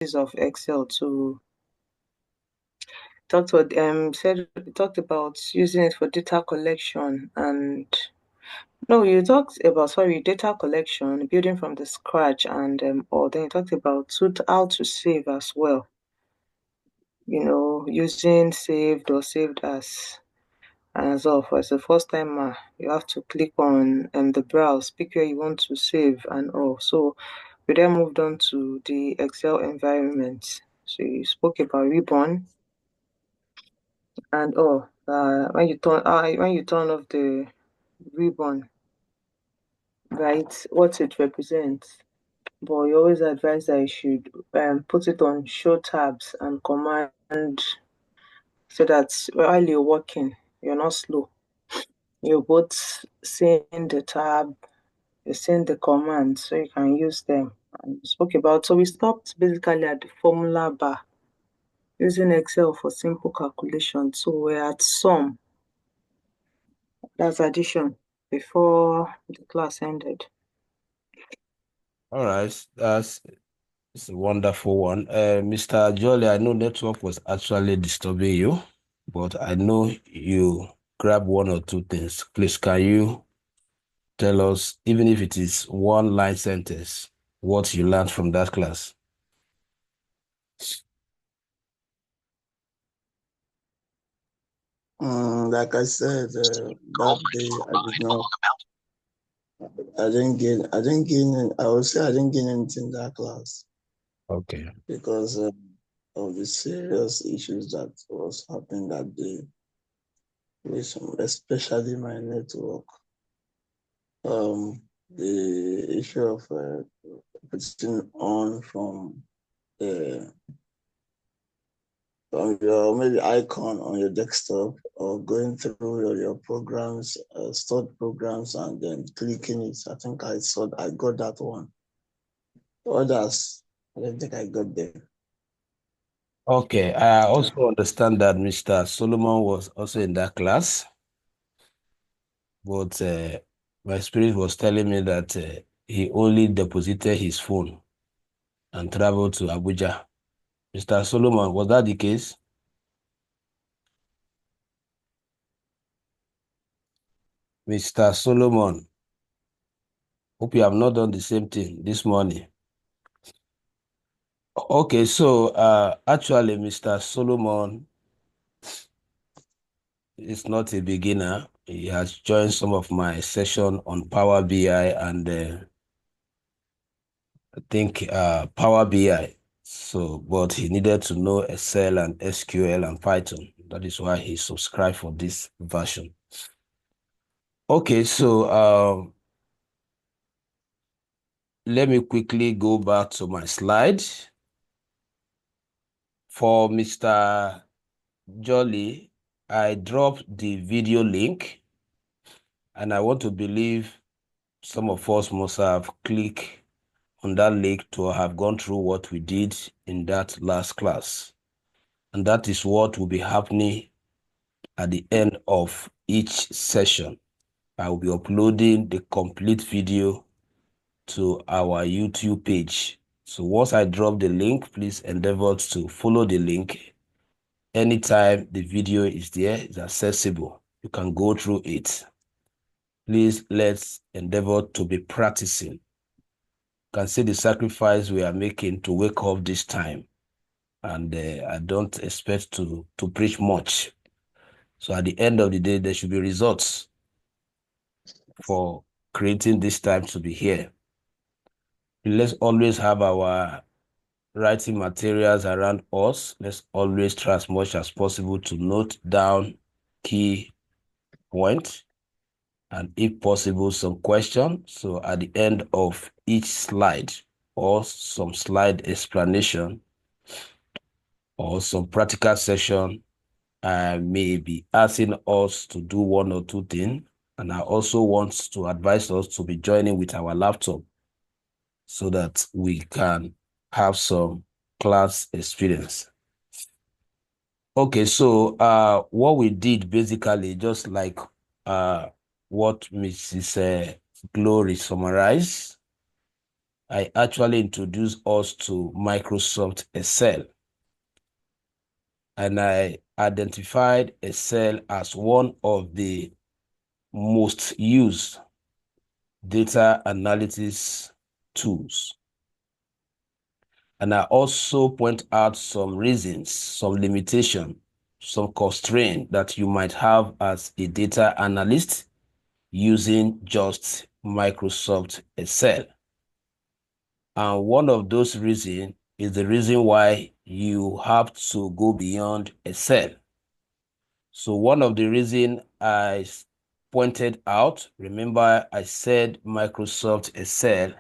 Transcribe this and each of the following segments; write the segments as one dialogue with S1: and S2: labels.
S1: of Excel to talked about using it for data collection and no, you talked about data collection, building from the scratch, and or then you talked about how to save as well. Using saved or saved as well. For the first time, you have to click on the browse, pick where you want to save and all. So we then moved on to the Excel environment. So you spoke about ribbon and all. When you turn off the ribbon, right, what it represents. But you always advise that you should put it on show tabs and command so that while you're working, you're not slow. You're both seeing the tab, you're seeing the commands, so you can use them. And we spoke about, so we stopped basically at the formula bar using Excel for simple calculations. So we're at sum, that's addition, before the class ended.
S2: All right, it's a wonderful one. Mr. Jolly, I know network was actually disturbing you, but I know you grab one or two things. Please, can you tell us, even if it is one line sentence, what you learned from that class?
S3: Like I said, that day I didn't gain, I would say I didn't gain anything in that class.
S2: Okay.
S3: Because of the serious issues that was happening that day, especially my network. The issue of putting on from your maybe icon on your desktop or going through your programs, stored programs, and then clicking it. I think I got that one. Others, I don't think I got them.
S2: Okay, I also understand that Mr. Solomon was also in that class, but my spirit was telling me that he only deposited his phone and traveled to Abuja. Mr. Solomon, was that the case? Mr. Solomon, hope you have not done the same thing this morning. Okay, so actually, Mr. Solomon is not a beginner. He has joined some of my session on Power BI and I think Power BI. So, but he needed to know Excel and SQL and Python. That is why he subscribed for this version. Okay, so let me quickly go back to my slide. For Mr. Jolly, I dropped the video link, and I want to believe some of us must have clicked on that link to have gone through what we did in that last class. And that is what will be happening at the end of each session. I will be uploading the complete video to our YouTube page. So once I drop the link, please endeavor to follow the link. Anytime the video is there, it's accessible. You can go through it. Please let's endeavor to be practicing. You can see the sacrifice we are making to wake up this time. And I don't expect to preach much. So at the end of the day, there should be results for creating this time to be here. Let's always have our writing materials around us. Let's always try as much as possible to note down key points and if possible, some questions. So at the end of each slide or some slide explanation or some practical session, I may be asking us to do one or two things. And I also want to advise us to be joining with our laptop so that we can have some class experience. Okay, so what we did basically, just like what Mrs. Glory summarized, I actually introduced us to Microsoft Excel. And I identified Excel as one of the most used data analysis tools. And I also point out some reasons, some limitation, some constraint that you might have as a data analyst using just Microsoft Excel. And one of those reasons is the reason why you have to go beyond Excel. So one of the reasons I pointed out, remember I said Microsoft Excel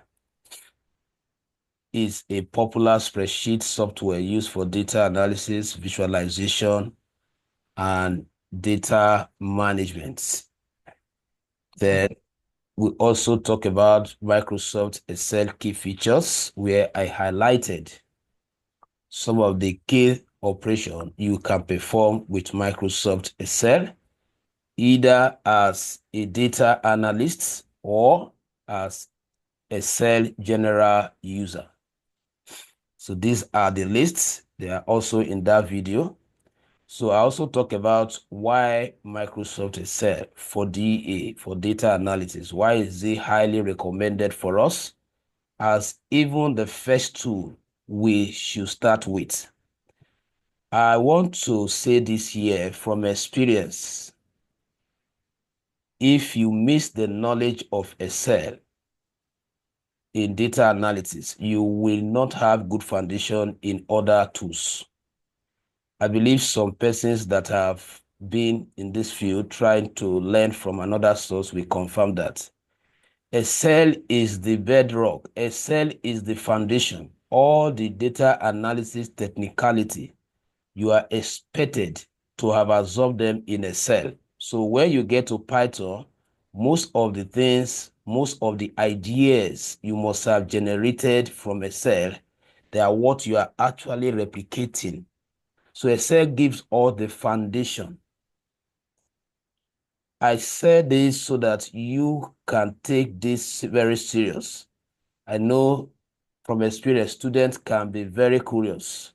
S2: is a popular spreadsheet software used for data analysis, visualization, and data management. Then we also talk about Microsoft Excel key features, where I highlighted some of the key operations you can perform with Microsoft Excel, either as a data analyst or as Excel general user. So these are the lists. They are also in that video. So I also talk about why Microsoft Excel for DA, for data analysis, why is it highly recommended for us as even the first tool we should start with. I want to say this here from experience. If you miss the knowledge of Excel in data analysis, you will not have good foundation in other tools. I believe some persons that have been in this field trying to learn from another source will confirm that. Excel is the bedrock. Excel is the foundation. All the data analysis technicality, you are expected to have absorbed them in Excel. So when you get to Python, most of the things, most of the ideas you must have generated from Excel, they are what you are actually replicating. So Excel gives all the foundation. I said this so that you can take this very serious. I know from experience, students can be very curious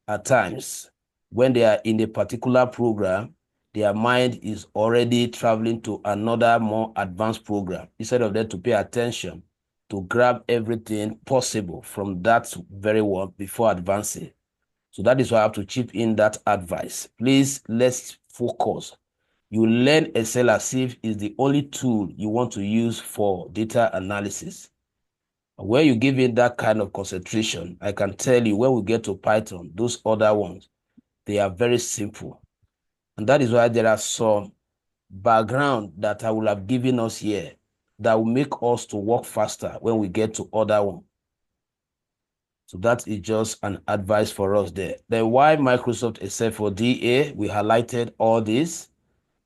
S2: at times. When they are in a particular program, their mind is already traveling to another more advanced program instead of them to pay attention to grab everything possible from that very one before advancing. So that is why I have to chip in that advice. Please, let's focus. You learn Excel as if it's the only tool you want to use for data analysis. When you give it that kind of concentration, I can tell you when we get to Python, those other ones, they are very simple. And that is why there are some background that I will have given us here that will make us to work faster when we get to other one. So that is just an advice for us there. Then why Microsoft Excel for DA, we highlighted all this,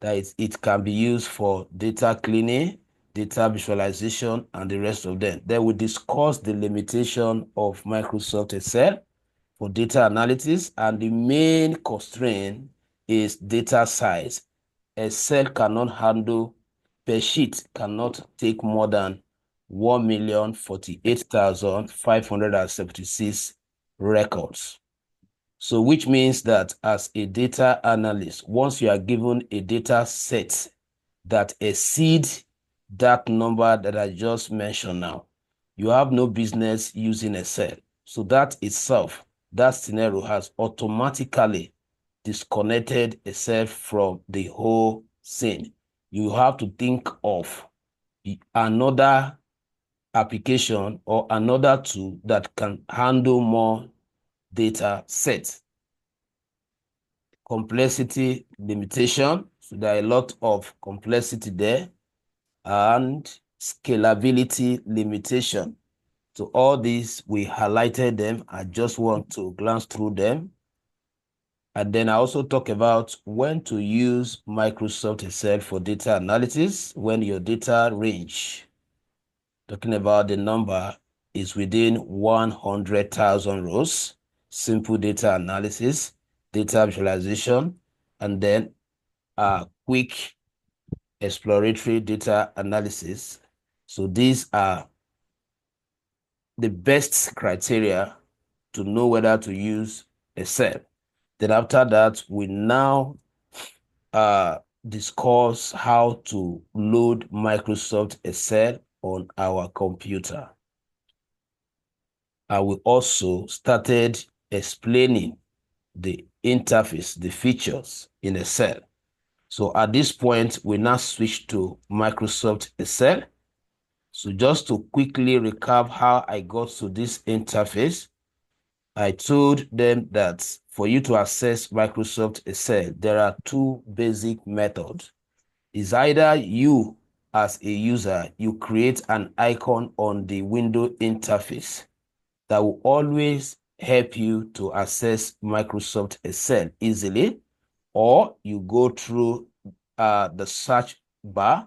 S2: that it can be used for data cleaning, data visualization, and the rest of them. Then we discuss the limitation of Microsoft Excel for data analysis, and the main constraint is data size. Excel cannot handle, per sheet cannot take more than 1,048,576 records. So which means that as a data analyst, once you are given a data set that exceeds that number that I just mentioned now, you have no business using Excel. So that itself, that scenario has automatically disconnected Excel from the whole scene. You have to think of another application or another tool that can handle more data sets. Complexity limitation, so there are a lot of complexity there, and scalability limitation. So all these, we highlighted them. I just want to glance through them. And then I also talk about when to use Microsoft Excel for data analysis when your data range, talking about the number, is within 100,000 rows, simple data analysis, data visualization, and then quick exploratory data analysis. So these are the best criteria to know whether to use Excel. Then after that, we now discuss how to load Microsoft Excel on our computer. And we also started explaining the interface, the features in Excel. So at this point, we now switch to Microsoft Excel. So just to quickly recap how I got to this interface, I told them that for you to access Microsoft Excel, there are two basic methods. It's either you, as a user, you create an icon on the window interface that will always help you to access Microsoft Excel easily, or you go through the search bar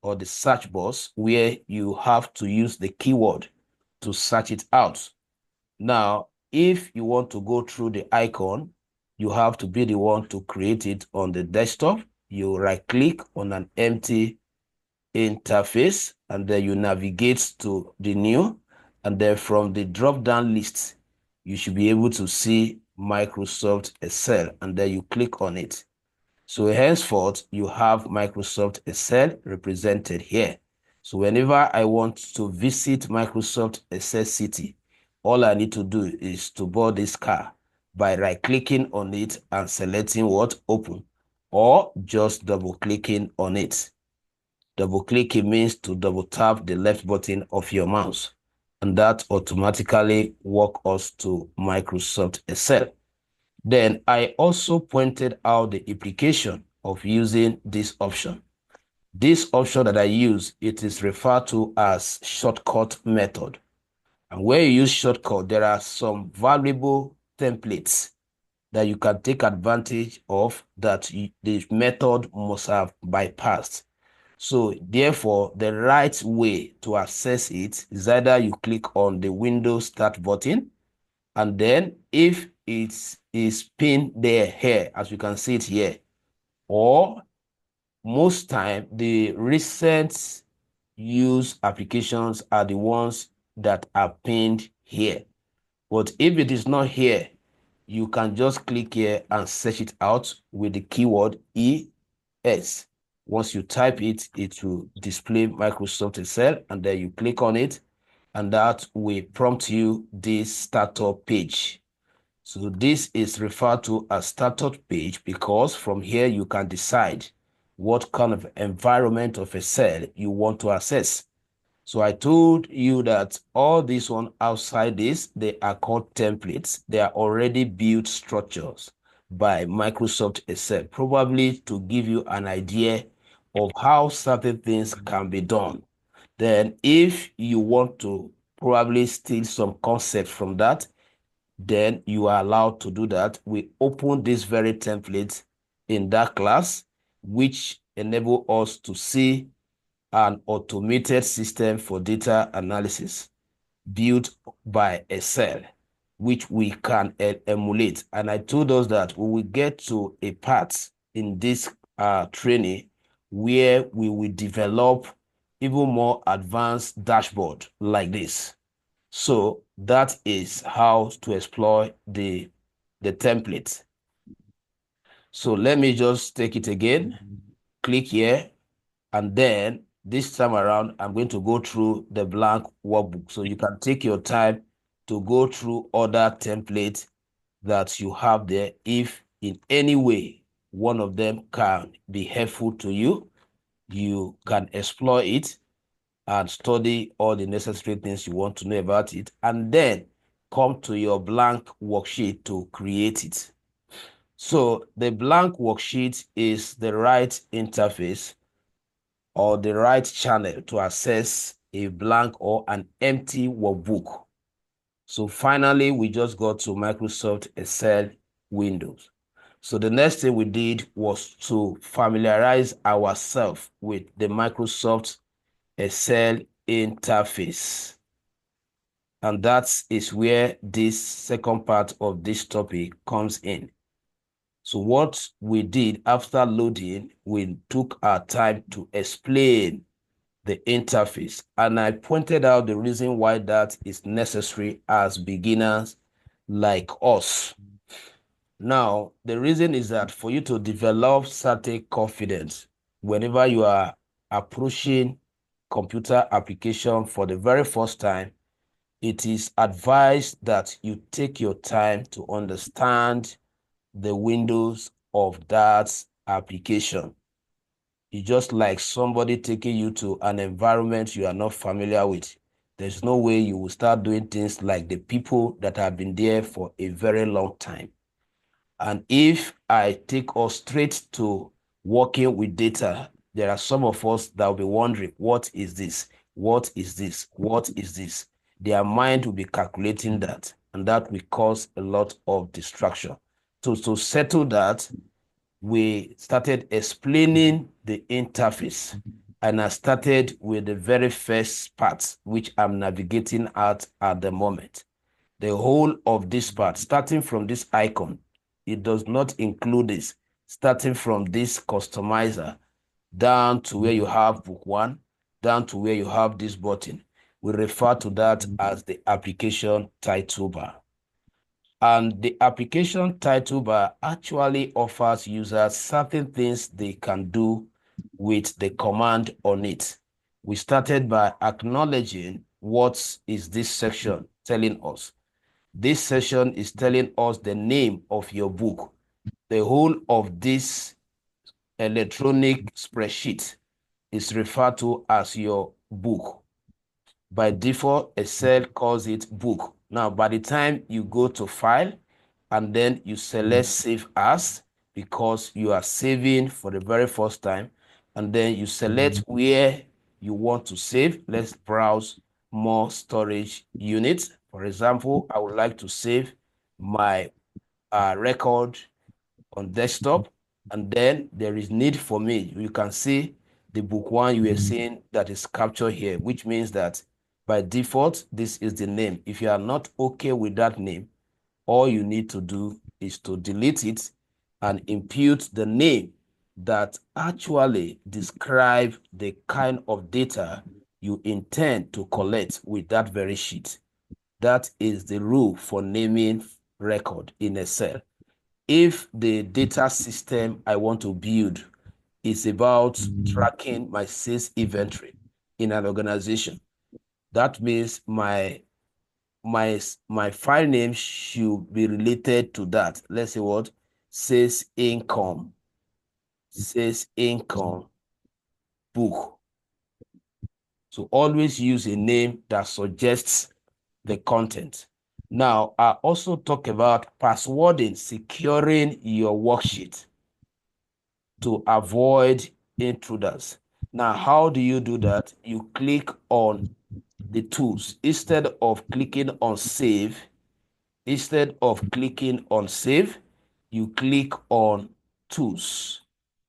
S2: or the search box where you have to use the keyword to search it out. Now, if you want to go through the icon, you have to be the one to create it on the desktop. You right click on an empty interface and then you navigate to the new, and then from the drop down list, you should be able to see Microsoft Excel and then you click on it. So henceforth, you have Microsoft Excel represented here. So whenever I want to visit Microsoft Excel City, all I need to do is to board this car by right-clicking on it and selecting what? Open, or just double-clicking on it. Double-clicking means to double-tap the left button of your mouse, and that automatically walks us to Microsoft Excel. Then I also pointed out the implication of using this option. This option that I use, it is referred to as shortcut method. And when you use shortcut, there are some valuable templates that you can take advantage of that the method must have bypassed. So therefore, the right way to access it is either you click on the Windows Start button, and then if it is pinned there here, as you can see it here, or most time the recent use applications are the ones that are pinned here. But if it is not here, you can just click here and search it out with the keyword ES. Once you type it, it will display Microsoft Excel, and then you click on it, and that will prompt you this startup page. So this is referred to as startup page because from here you can decide what kind of environment of Excel you want to access. So I told you that all these one outside this, they are called templates. They are already built structures by Microsoft Excel, probably to give you an idea of how certain things can be done. Then if you want to probably steal some concept from that, then you are allowed to do that. We open this very template in that class, which enable us to see an automated system for data analysis built by Excel, which we can emulate. And I told us that we will get to a part in this training where we will develop even more advanced dashboard like this. So that is how to exploit the template. So let me just take it again, click here, and then this time around, I'm going to go through the blank workbook. So you can take your time to go through other templates that you have there. If in any way one of them can be helpful to you, you can explore it and study all the necessary things you want to know about it, and then come to your blank worksheet to create it. So the blank worksheet is the right interface or the right channel to access a blank or an empty workbook. So finally, we just got to Microsoft Excel Windows. So the next thing we did was to familiarize ourselves with the Microsoft Excel interface. And that is where this second part of this topic comes in. So what we did after loading, we took our time to explain the interface. And I pointed out the reason why that is necessary as beginners like us. Now, the reason is that for you to develop certain confidence, whenever you are approaching computer application for the very first time, it is advised that you take your time to understand the windows of that application. It's just like somebody taking you to an environment you are not familiar with. There's no way you will start doing things like the people that have been there for a very long time. And if I take us straight to working with data, there are some of us that will be wondering, what is this? What is this? What is this? Their mind will be calculating that, and that will cause a lot of distraction. So to settle that, we started explaining the interface, and I started with the very first part, which I'm navigating at the moment. The whole of this part, starting from this icon, it does not include this, starting from this customizer down to where you have book one, down to where you have this button. We refer to that as the application title bar. And the application title bar actually offers users certain things they can do with the command on it. We started by acknowledging what is this section telling us. This section is telling us the name of your book. The whole of this electronic spreadsheet is referred to as your book. By default, Excel calls it book. Now, by the time you go to file and then you select save as, because you are saving for the very first time, and then you select where you want to save. Let's browse more storage units. For example, I would like to save my record on desktop, and then there is need for me. You can see the book one you are seeing that is captured here, which means that by default, this is the name. If you are not okay with that name, all you need to do is to delete it and impute the name that actually describe the kind of data you intend to collect with that very sheet. That is the rule for naming record in Excel. If the data system I want to build is about tracking my sales inventory in an organization, that means my file name should be related to that. Let's say what? Sales income book. So always use a name that suggests the content. Now, I also talk about passwording, securing your worksheet to avoid intruders. Now, how do you do that? You click on the tools. Instead of clicking on save, you click on tools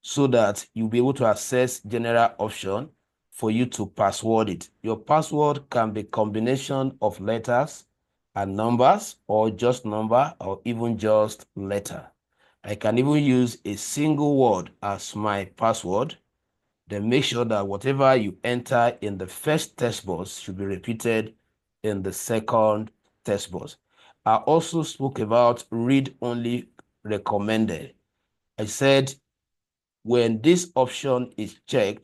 S2: so that you'll be able to access general option for you to password it. Your password can be combination of letters and numbers, or just number, or even just letter. I can even use a single word as my password. Then make sure that whatever you enter in the first text box should be repeated in the second text box. I also spoke about read-only recommended. I said when this option is checked,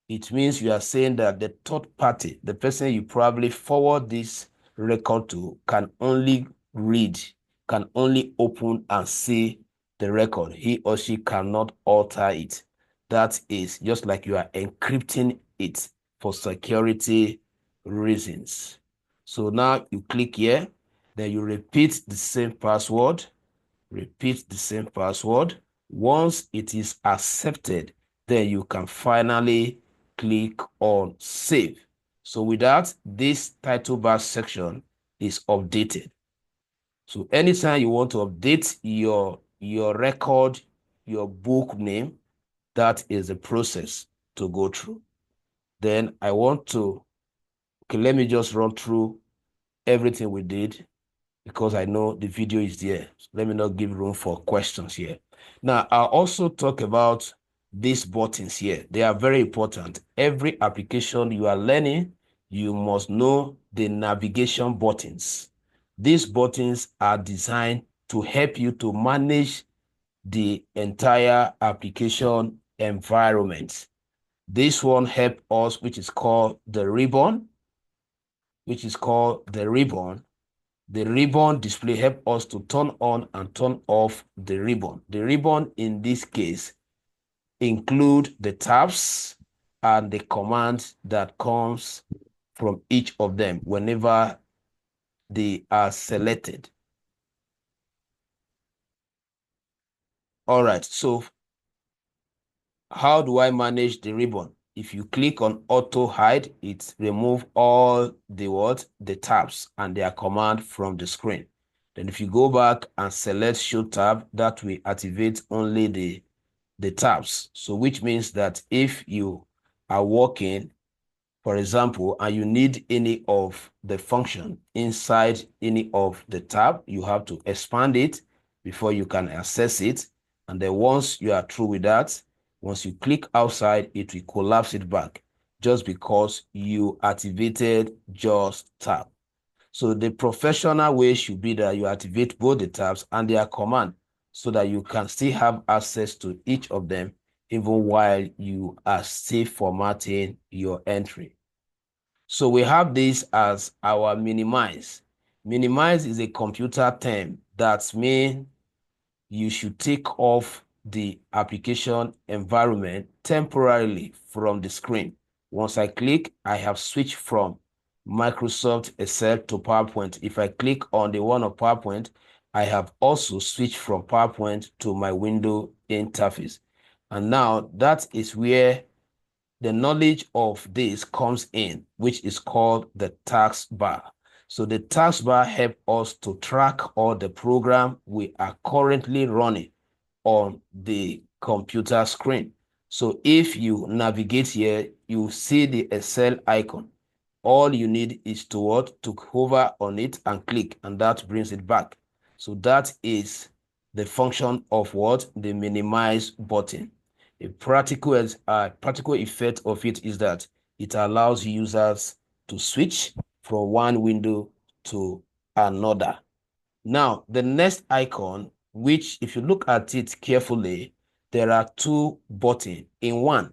S2: it means you are saying that the third party, the person you probably forward this record to, can only read, can only open and see the record. He or she cannot alter it. That is just like you are encrypting it for security reasons. So now you click here, then you repeat the same password, Once it is accepted, then you can finally click on save. So with that, this title bar section is updated. So anytime you want to update your record, your book name, that is the process to go through. Then I want to, okay, let me just run through everything we did, because I know the video is there. So let me not give room for questions here. Now, I'll also talk about these buttons here. They are very important. Every application you are learning, you must know the navigation buttons. These buttons are designed to help you to manage the entire application environment. This one helps us, which is called the ribbon, The ribbon display helps us to turn on and turn off the ribbon. The ribbon in this case include the tabs and the commands that comes from each of them whenever they are selected. All right, so how do I manage the ribbon? If you click on auto hide, it removes all the tabs and their command from the screen. Then if you go back and select show tab, that will activate only the tabs. So which means that if you are working, for example, and you need any of the function inside any of the tab, you have to expand it before you can access it. And then once you are through with that, once you click outside, it will collapse it back just because you activated just tab. So the professional way should be that you activate both the tabs and their command so that you can still have access to each of them even while you are still formatting your entry. So we have this as our minimize. Minimize is a computer term that means you should take off the application environment temporarily from the screen. Once I click, I have switched from Microsoft Excel to PowerPoint. If I click on the one of PowerPoint, I have also switched from PowerPoint to my window interface. And now that is where the knowledge of this comes in, which is called the taskbar. So the taskbar helps us to track all the program we are currently running on the computer screen. So if you navigate here, you see the Excel icon. All you need is to what? To hover on it and click, and that brings it back. So that is the function of what? The minimize button. A practical effect of it is that it allows users to switch from one window to another. Now, the next icon, which if you look at it carefully, there are two buttons in one.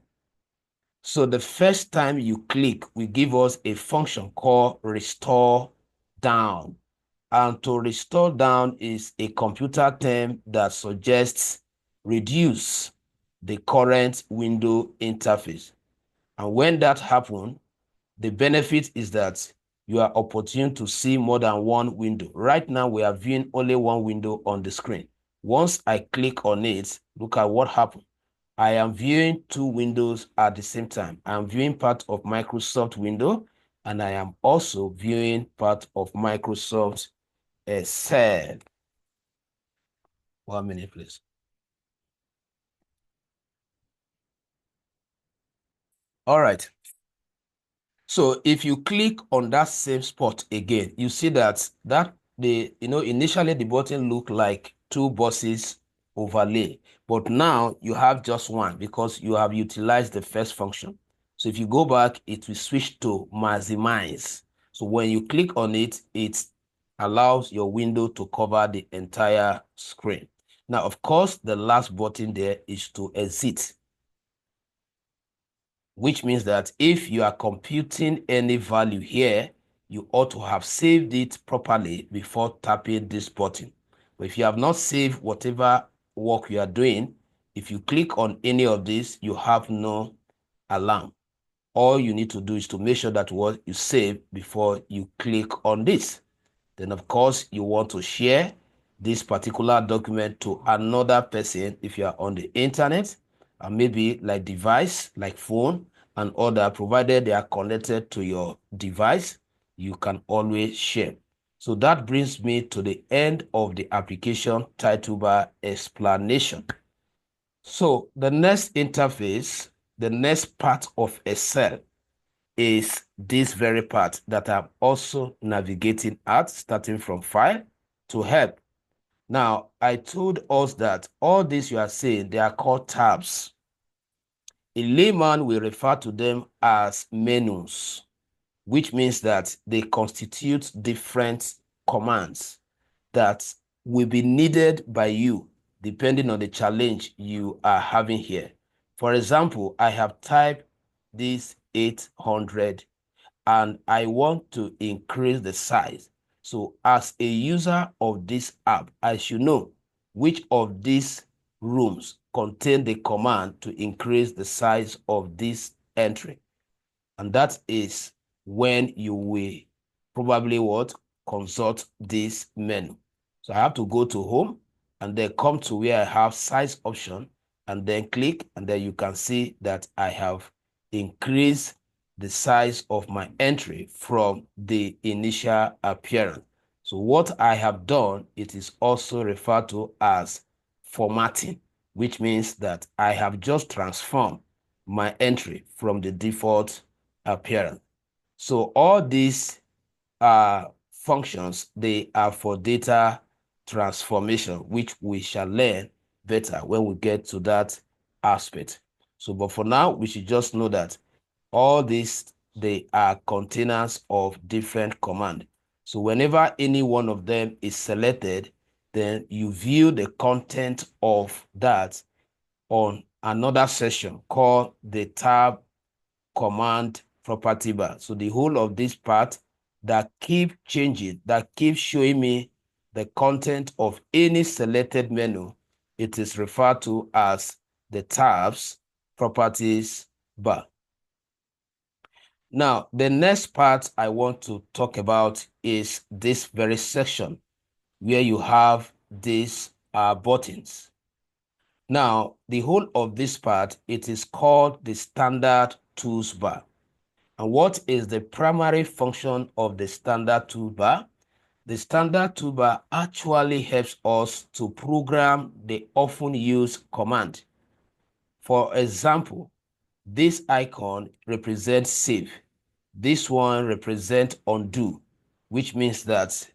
S2: So the first time you click will give us a function called restore down. And to restore down is a computer term that suggests reduce the current window interface. And when that happens, the benefit is that you are opportune to see more than one window. Right now, we are viewing only one window on the screen. Once I click on it, look at what happened. I am viewing two windows at the same time. I am viewing part of Microsoft window, and I am also viewing part of Microsoft Excel. 1 minute, please. All right. So if you click on that same spot again, you see that initially the button looked like two boxes overlay, but now you have just one because you have utilized the first function. So if you go back, it will switch to maximize. So when you click on it, it allows your window to cover the entire screen. Now, of course, the last button there is to exit, which means that if you are computing any value here, you ought to have saved it properly before tapping this button. But if you have not saved whatever work you are doing, if you click on any of this, you have no alarm. All you need to do is to make sure that what you save before you click on this. Then, of course, you want to share this particular document to another person if you are on the internet, and maybe like device, like phone and other, provided they are connected to your device, you can always share. So that brings me to the end of the application title bar explanation. So the next interface, the next part of Excel is this very part that I'm also navigating at, starting from file to help. Now, I told us that all this you are seeing, they are called tabs. A layman will refer to them as menus, which means that they constitute different commands that will be needed by you depending on the challenge you are having here. For example, I have typed this 800 and I want to increase the size. So as a user of this app, I should know which of these rooms contain the command to increase the size of this entry. And that is when you will probably what? Consult this menu. So I have to go to home and then come to where I have size option and then click, and then you can see that I have increased the size of my entry from the initial appearance. So what I have done, it is also referred to as formatting, which means that I have just transformed my entry from the default appearance. So all these functions, they are for data transformation, which we shall learn better when we get to that aspect. So, but for now, we should just know that all these, they are containers of different command. So whenever any one of them is selected, then you view the content of that on another session called the tab command property bar. So the whole of this part that keep changing, that keep showing me the content of any selected menu, it is referred to as the tabs properties bar. Now, the next part I want to talk about is this very section where you have these buttons. Now, the whole of this part, it is called the standard tools bar. And what is the primary function of the standard toolbar? The standard toolbar actually helps us to program the often used command. For example, this icon represents save. This one represents undo, which means that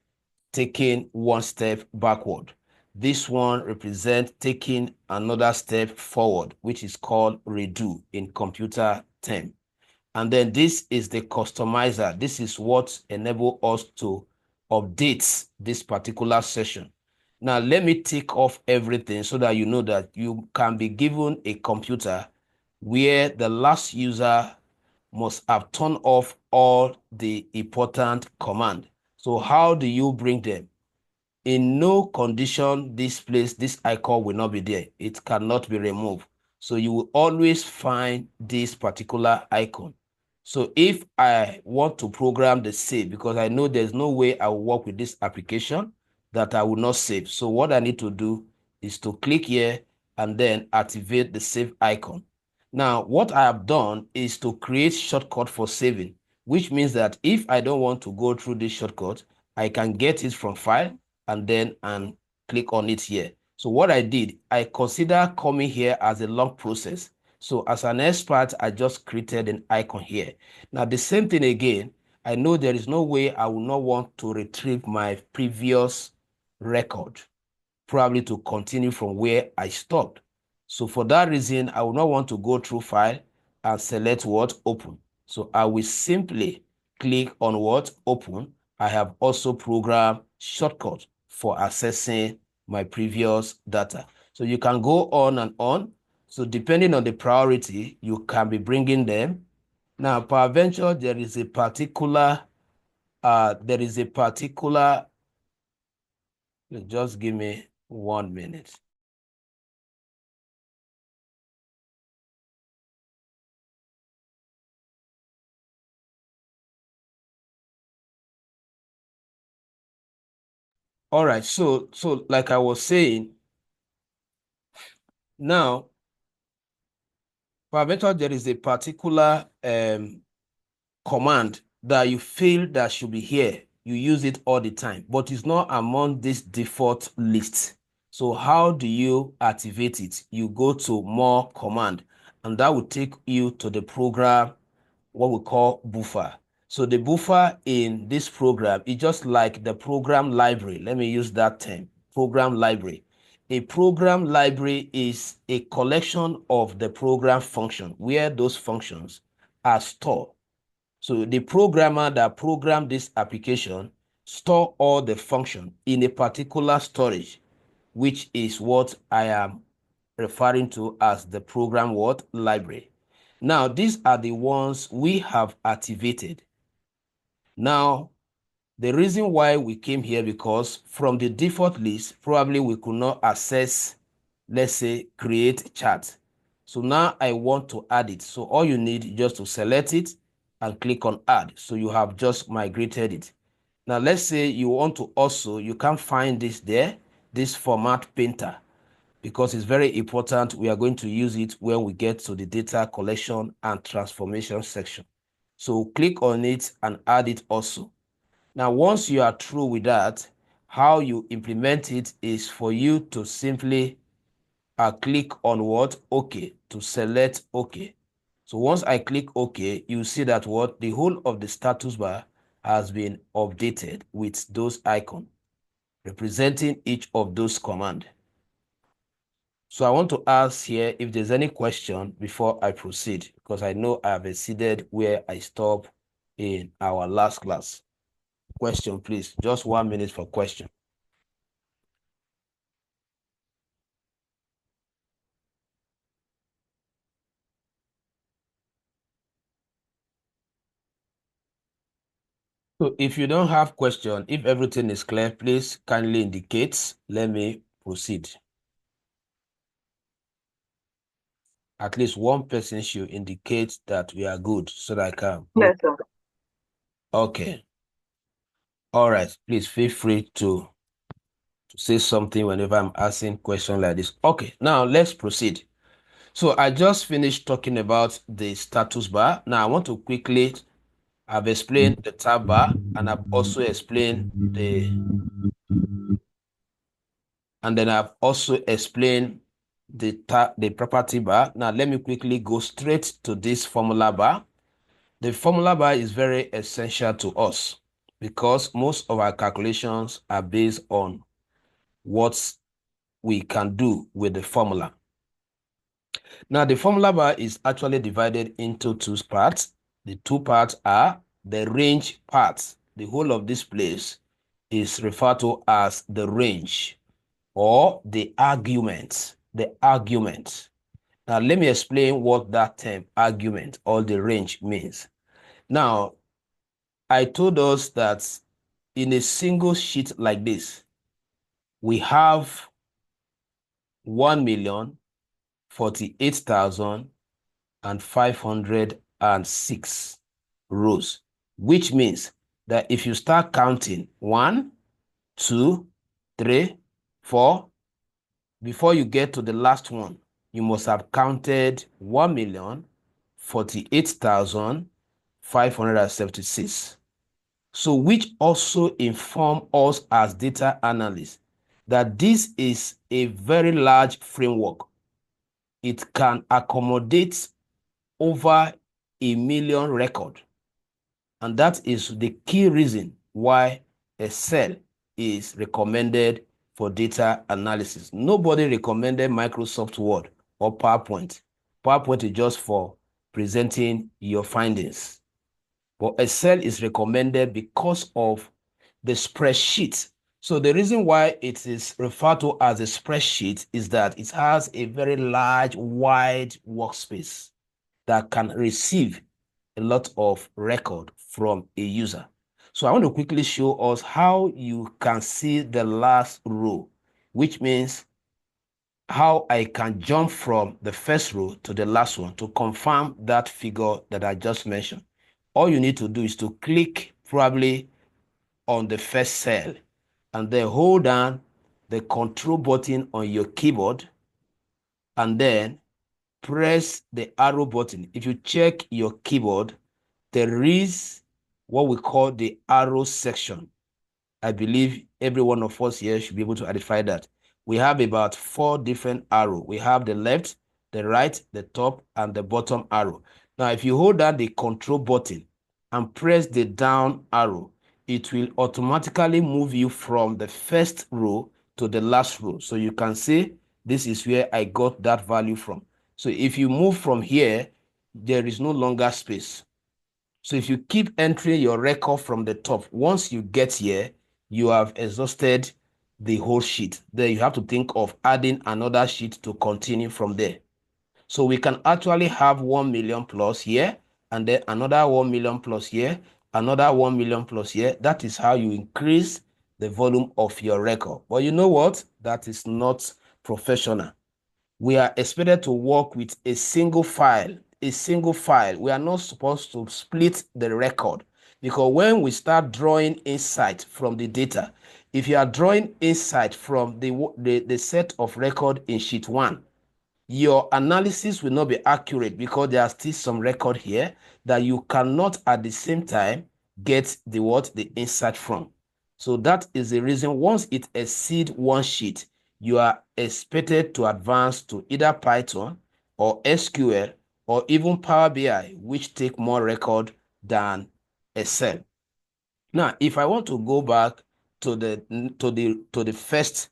S2: taking one step backward. This one represents taking another step forward, which is called redo in computer term. And then this is the customizer. This is what enables us to update this particular session. Now, let me take off everything so that you know that you can be given a computer where the last user must have turned off all the important command. So how do you bring them? In no condition, this icon will not be there. It cannot be removed. So you will always find this particular icon. So if I want to program the save, because I know there's no way I will work with this application that I will not save. So what I need to do is to click here and then activate the save icon. Now, what I have done is to create shortcut for saving, which means that if I don't want to go through this shortcut, I can get it from file and click on it here. So what I did, I consider coming here as a long process. So as an expert, I just created an icon here. Now the same thing again, I know there is no way I will not want to retrieve my previous record, probably to continue from where I stopped. So for that reason, I will not want to go through file and select what open. So I will simply click on what open. I have also programmed shortcut for accessing my previous data. So you can go on and on. So depending on the priority, you can be bringing them. Now, peradventure, there is a particular, just give me 1 minute. All right, so like I was saying, now, peradventure, there is a particular command that you feel that should be here. You use it all the time, but it's not among this default list. So how do you activate it? You go to more command, and that will take you to the program, what we call buffer. So the buffer in this program is just like the program library. Let me use that term, program library. a program library is a collection of the program function where those functions are stored. So the programmer that programmed this application store all the function in a particular storage, which is what I am referring to as the program what library. Now, these are the ones we have activated. Now, the reason why we came here, because from the default list, probably we could not access, let's say, create chart. So now I want to add it. So all you need is just to select it and click on add. So you have just migrated it. Now let's say you want to also, you can't find this there, this format painter, because it's very important. We are going to use it when we get to the data collection and transformation section. So click on it and add it also. Now, once you are through with that, how you implement it is for you to simply click on what? OK, to select OK. So once I click OK, you see that what? The whole of the status bar has been updated with those icons representing each of those commands. So I want to ask here if there's any question before I proceed, because I know I have exceeded where I stopped in our last class. Question, please. Just 1 minute for question. So if you don't have question, if everything is clear, please kindly indicate. Let me proceed. At least one person should indicate that we are good so that I can.
S1: Yes, sir.
S2: Okay. All right. Please feel free to say something whenever I'm asking questions like this. Okay. Now let's proceed. So I just finished talking about the status bar. Now I want to quickly, I've explained the tab bar and I've also explained the property bar. Now let me quickly go straight to this formula bar. The formula bar is very essential to us because most of our calculations are based on what we can do with the formula. Now the formula bar is actually divided into two parts. The two parts are the range part. The whole of this place is referred to as the range or the argument. The argument. Now let me explain what that term argument or the range means. Now, I told us that in a single sheet like this, we have 1,048,506 rows, which means that if you start counting 1, 2, 3, 4, before you get to the last one, you must have counted 1,048,576. So which also inform us as data analysts that this is a very large framework. It can accommodate over 1 million records. And that is the key reason why Excel is recommended for data analysis. Nobody recommended Microsoft Word or PowerPoint. PowerPoint is just for presenting your findings. But Excel is recommended because of the spreadsheet. So the reason why it is referred to as a spreadsheet is that it has a very large, wide workspace that can receive a lot of record from a user. So I want to quickly show us how you can see the last row, which means how I can jump from the first row to the last one to confirm that figure that I just mentioned. All you need to do is to click probably on the first cell and then hold down the control button on your keyboard and then press the arrow button. If you check your keyboard, there is what we call the arrow section. I believe every one of us here should be able to identify that. We have about 4 different arrows. We have the left, the right, the top, and the bottom arrow. Now, if you hold down the control button and press the down arrow, it will automatically move you from the first row to the last row. So you can see this is where I got that value from. So if you move from here, there is no longer space. So if you keep entering your record from the top, once you get here, you have exhausted the whole sheet. Then you have to think of adding another sheet to continue from there. So we can actually have 1 million plus here, and then another 1 million plus here, another 1 million plus here. That is how you increase the volume of your record. But you know what? That is not professional. We are expected to work with a single file. A single file. We are not supposed to split the record, because when we start drawing insight from the data, if you are drawing insight from the set of record in sheet 1, your analysis will not be accurate, because there are still some record here that you cannot at the same time get the insight from. So that is the reason once it exceeds one sheet, you are expected to advance to either Python or SQL or even Power BI, which take more record than Excel. Now, if I want to go back to the first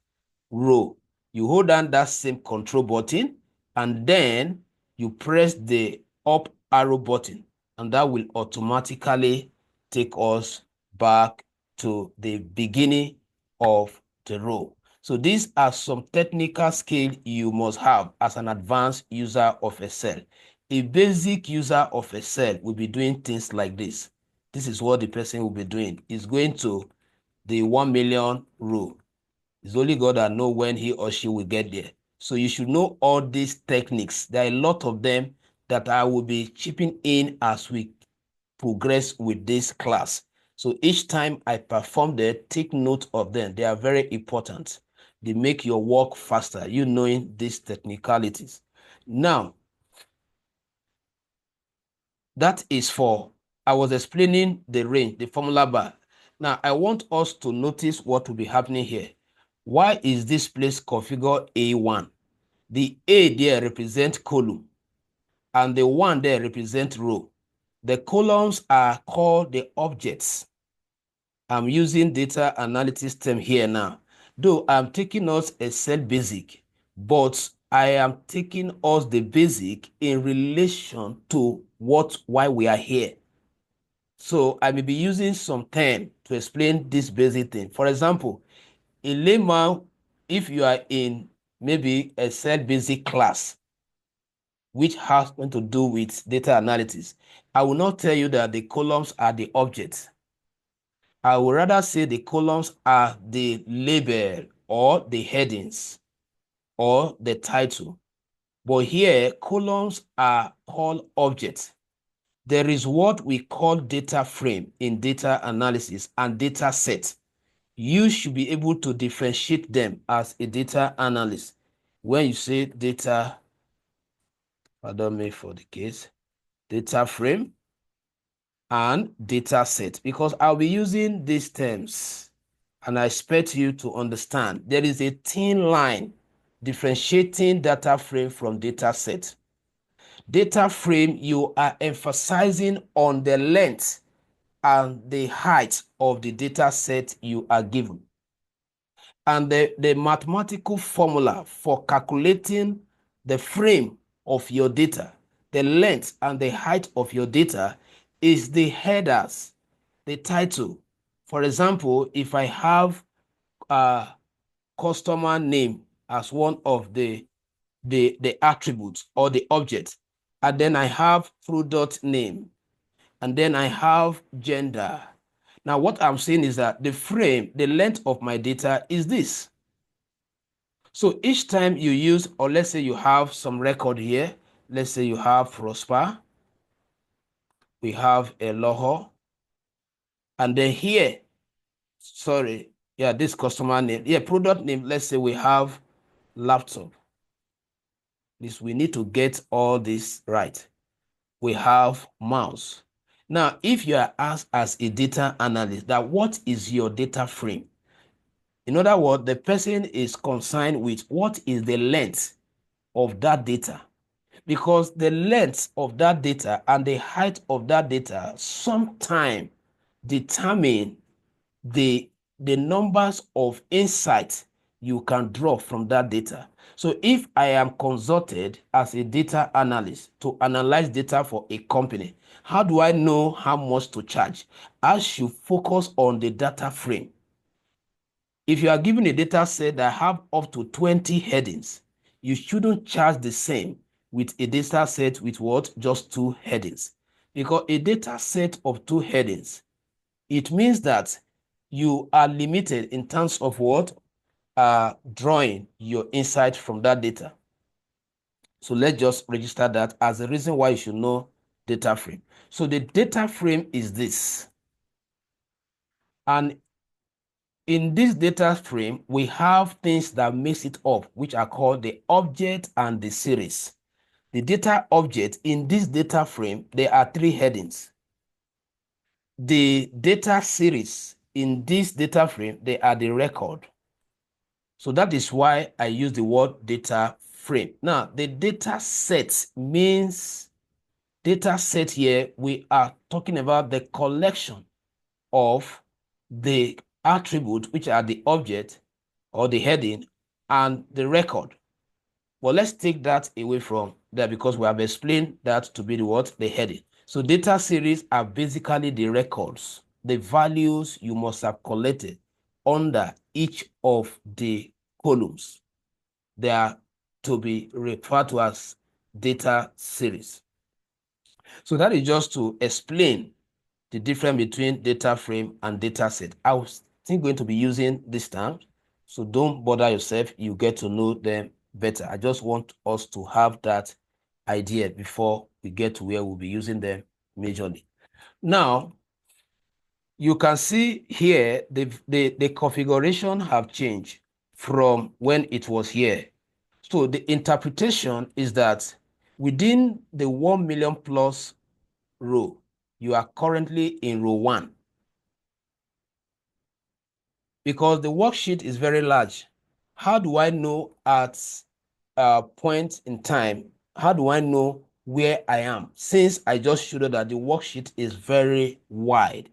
S2: row, you hold down that same control button, and then you press the up arrow button, and that will automatically take us back to the beginning of the row. So these are some technical skills you must have as an advanced user of Excel. A basic user of Excel will be doing things like this. This is what the person will be doing. Is going to the 1 million row. It's only God that knows when he or she will get there. So you should know all these techniques. There are a lot of them that I will be chipping in as we progress with this class. So each time I perform them, take note of them. They are very important. They make your work faster, you knowing these technicalities. Now, that is for, I was explaining the range, the formula bar. Now, I want us to notice what will be happening here. Why is this place configured A1? The A there represents column, and the 1 there represents row. The columns are called the objects. I'm using data analytics term here now. Though I'm taking us Excel basic, but I am taking us the basic in relation to why we are here. So I may be using some term to explain this basic thing. For example, in layman, if you are in maybe Excel basic class, which has something to do with data analysis, I will not tell you that the columns are the objects. I would rather say the columns are the label or the headings or the title. But here, columns are called objects. There is what we call data frame in data analysis and data set. You should be able to differentiate them as a data analyst. When you say data, pardon me for the case, data frame and data set, because I'll be using these terms and I expect you to understand. There is a thin line differentiating data frame from data set. Data frame, you are emphasizing on the length and the height of the data set you are given. And the mathematical formula for calculating the frame of your data, the length and the height of your data, is the headers, the title. For example, if I have a customer name as one of the attributes or the object, and then I have product name, and then I have gender. Now, what I'm saying is that the frame, the length of my data is this. So each time you use, or let's say you have some record here, let's say you have Prosper, we have a Loho, and then here, sorry, yeah, this customer name, yeah, product name, let's say we have laptop. This, we need to get all this right. We have mouse. Now, if you are asked as a data analyst that what is your data frame? In other words, the person is concerned with what is the length of that data, because the length of that data and the height of that data sometimes determine the numbers of insights you can draw from that data. So if I am consulted as a data analyst to analyze data for a company, how do I know how much to charge? I should focus on the data frame. If you are given a data set that have up to 20 headings, you shouldn't charge the same with a data set with what? Just 2 headings. Because a data set of 2 headings, it means that you are limited in terms of what? Drawing your insight from that data. So let's just register that as a reason why you should know data frame. So the data frame is this. And in this data frame, we have things that makes it up, which are called the object and the series. The data object in this data frame, there are 3 headings. The data series in this data frame, they are the record. So that is why I use the word data frame. Now, the data set means, data set here, we are talking about the collection of the attribute, which are the object or the heading and the record. Well, let's take that away from there because we have explained that to be the what? The heading. So data series are basically the records, the values you must have collected under each of the columns. They are to be referred to as data series. So that is just to explain the difference between data frame and data set. I was still going to be using these terms, so don't bother yourself. You get to know them better. I just want us to have that idea before we get to where we'll be using them majorly. Now, you can see here the configuration have changed from when it was here. So the interpretation is that within the 1 million plus row, you are currently in row 1. Because the worksheet is very large. How do I know at a point in time, how do I know where I am? Since I just showed you that the worksheet is very wide,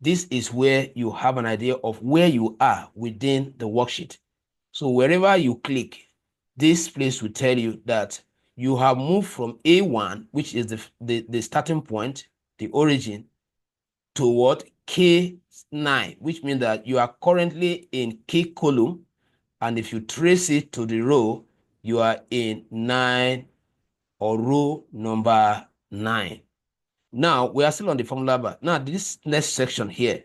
S2: this is where you have an idea of where you are within the worksheet. So wherever you click, this place will tell you that you have moved from A1, which is the starting point, the origin, to what? K9, which means that you are currently in K column, and if you trace it to the row, you are in 9 or row number 9. Now, we are still on the formula bar. Now, this next section here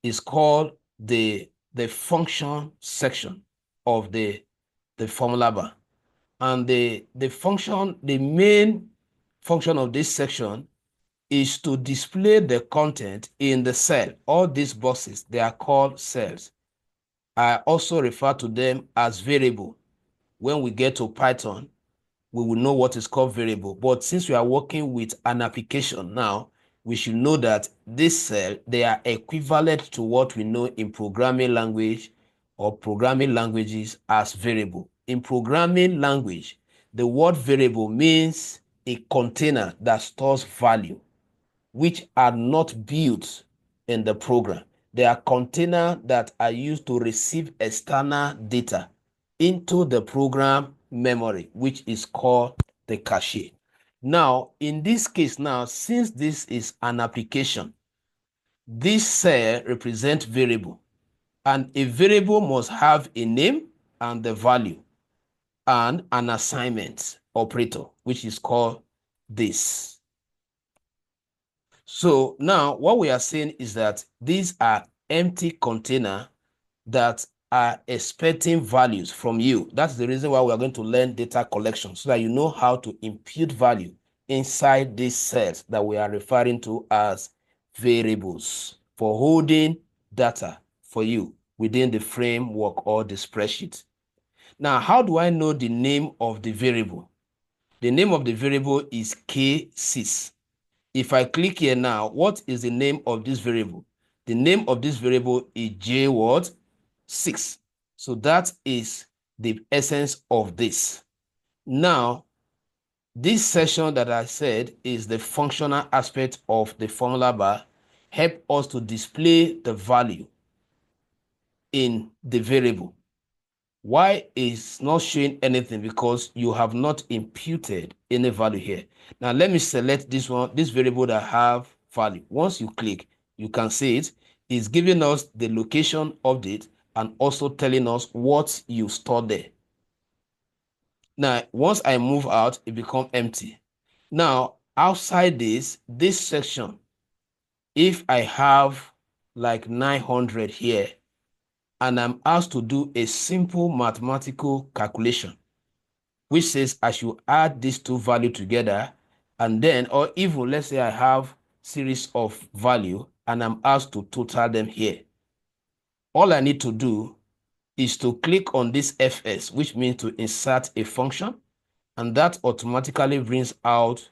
S2: is called the function section of the formula bar. And the main function of this section is to display the content in the cell. All these boxes, they are called cells. I also refer to them as variable. When we get to Python, we will know what is called variable. But since we are working with an application now, we should know that this cell, they are equivalent to what we know in programming language or programming languages as variable. In programming language, the word variable means a container that stores value, which are not built in the program. They are containers that are used to receive external data into the program memory, which is called the cache. Now, in this case now, since this is an application, this cell represents variable, and a variable must have a name and the value and an assignment operator, which is called this. So now what we are saying is that these are empty containers that are expecting values from you. That's the reason why we are going to learn data collection, so that you know how to impute value inside these cells that we are referring to as variables for holding data for you within the framework or the spreadsheet. Now, how do I know the name of the variable? The name of the variable is K6. If I click here now, what is the name of this variable? The name of this variable is J what? 6. So that is the essence of this. Now, this section that I said is the functional aspect of the formula bar, help us to display the value in the variable. Why is not showing anything? Because you have not imputed any value here. Now let me select this one, this variable that have value. Once you click, you can see it. It's giving us the location update and also telling us what you stored there. Now, once I move out, it becomes empty. Now, outside this section, if I have like 900 here, and I'm asked to do a simple mathematical calculation, which says I should add these two values together, and then, or even let's say I have series of value and I'm asked to total them here. All I need to do is to click on this FS, which means to insert a function, and that automatically brings out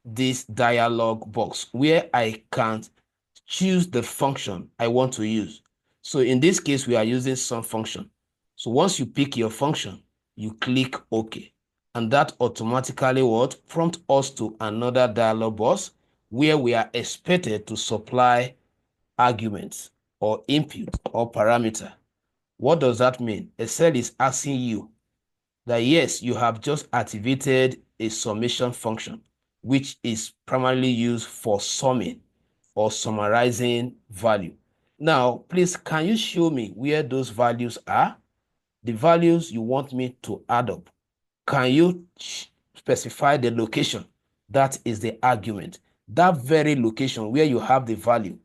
S2: this dialog box where I can choose the function I want to use. So in this case, we are using some function. So once you pick your function, you click OK. And that automatically what prompt us to another dialog box where we are expected to supply arguments or input or parameter. What does that mean? Excel is asking you that yes, you have just activated a summation function, which is primarily used for summing or summarizing value. Now, please, can you show me where those values are? The values you want me to add up. Can you specify the location? That is the argument. That very location where you have the value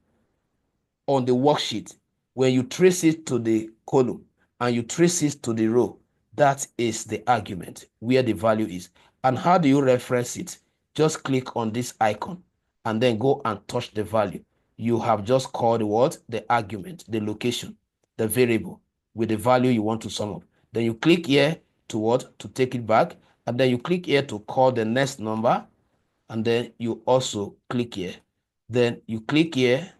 S2: on the worksheet, when you trace it to the column and you trace it to the row, that is the argument where the value is. And how do you reference it? Just click on this icon and then go and touch the value. You have just called what? The argument, the location, the variable with the value you want to sum up. Then you click here to what? To take it back. And then you click here to call the next number. And then you also click here. Then you click here,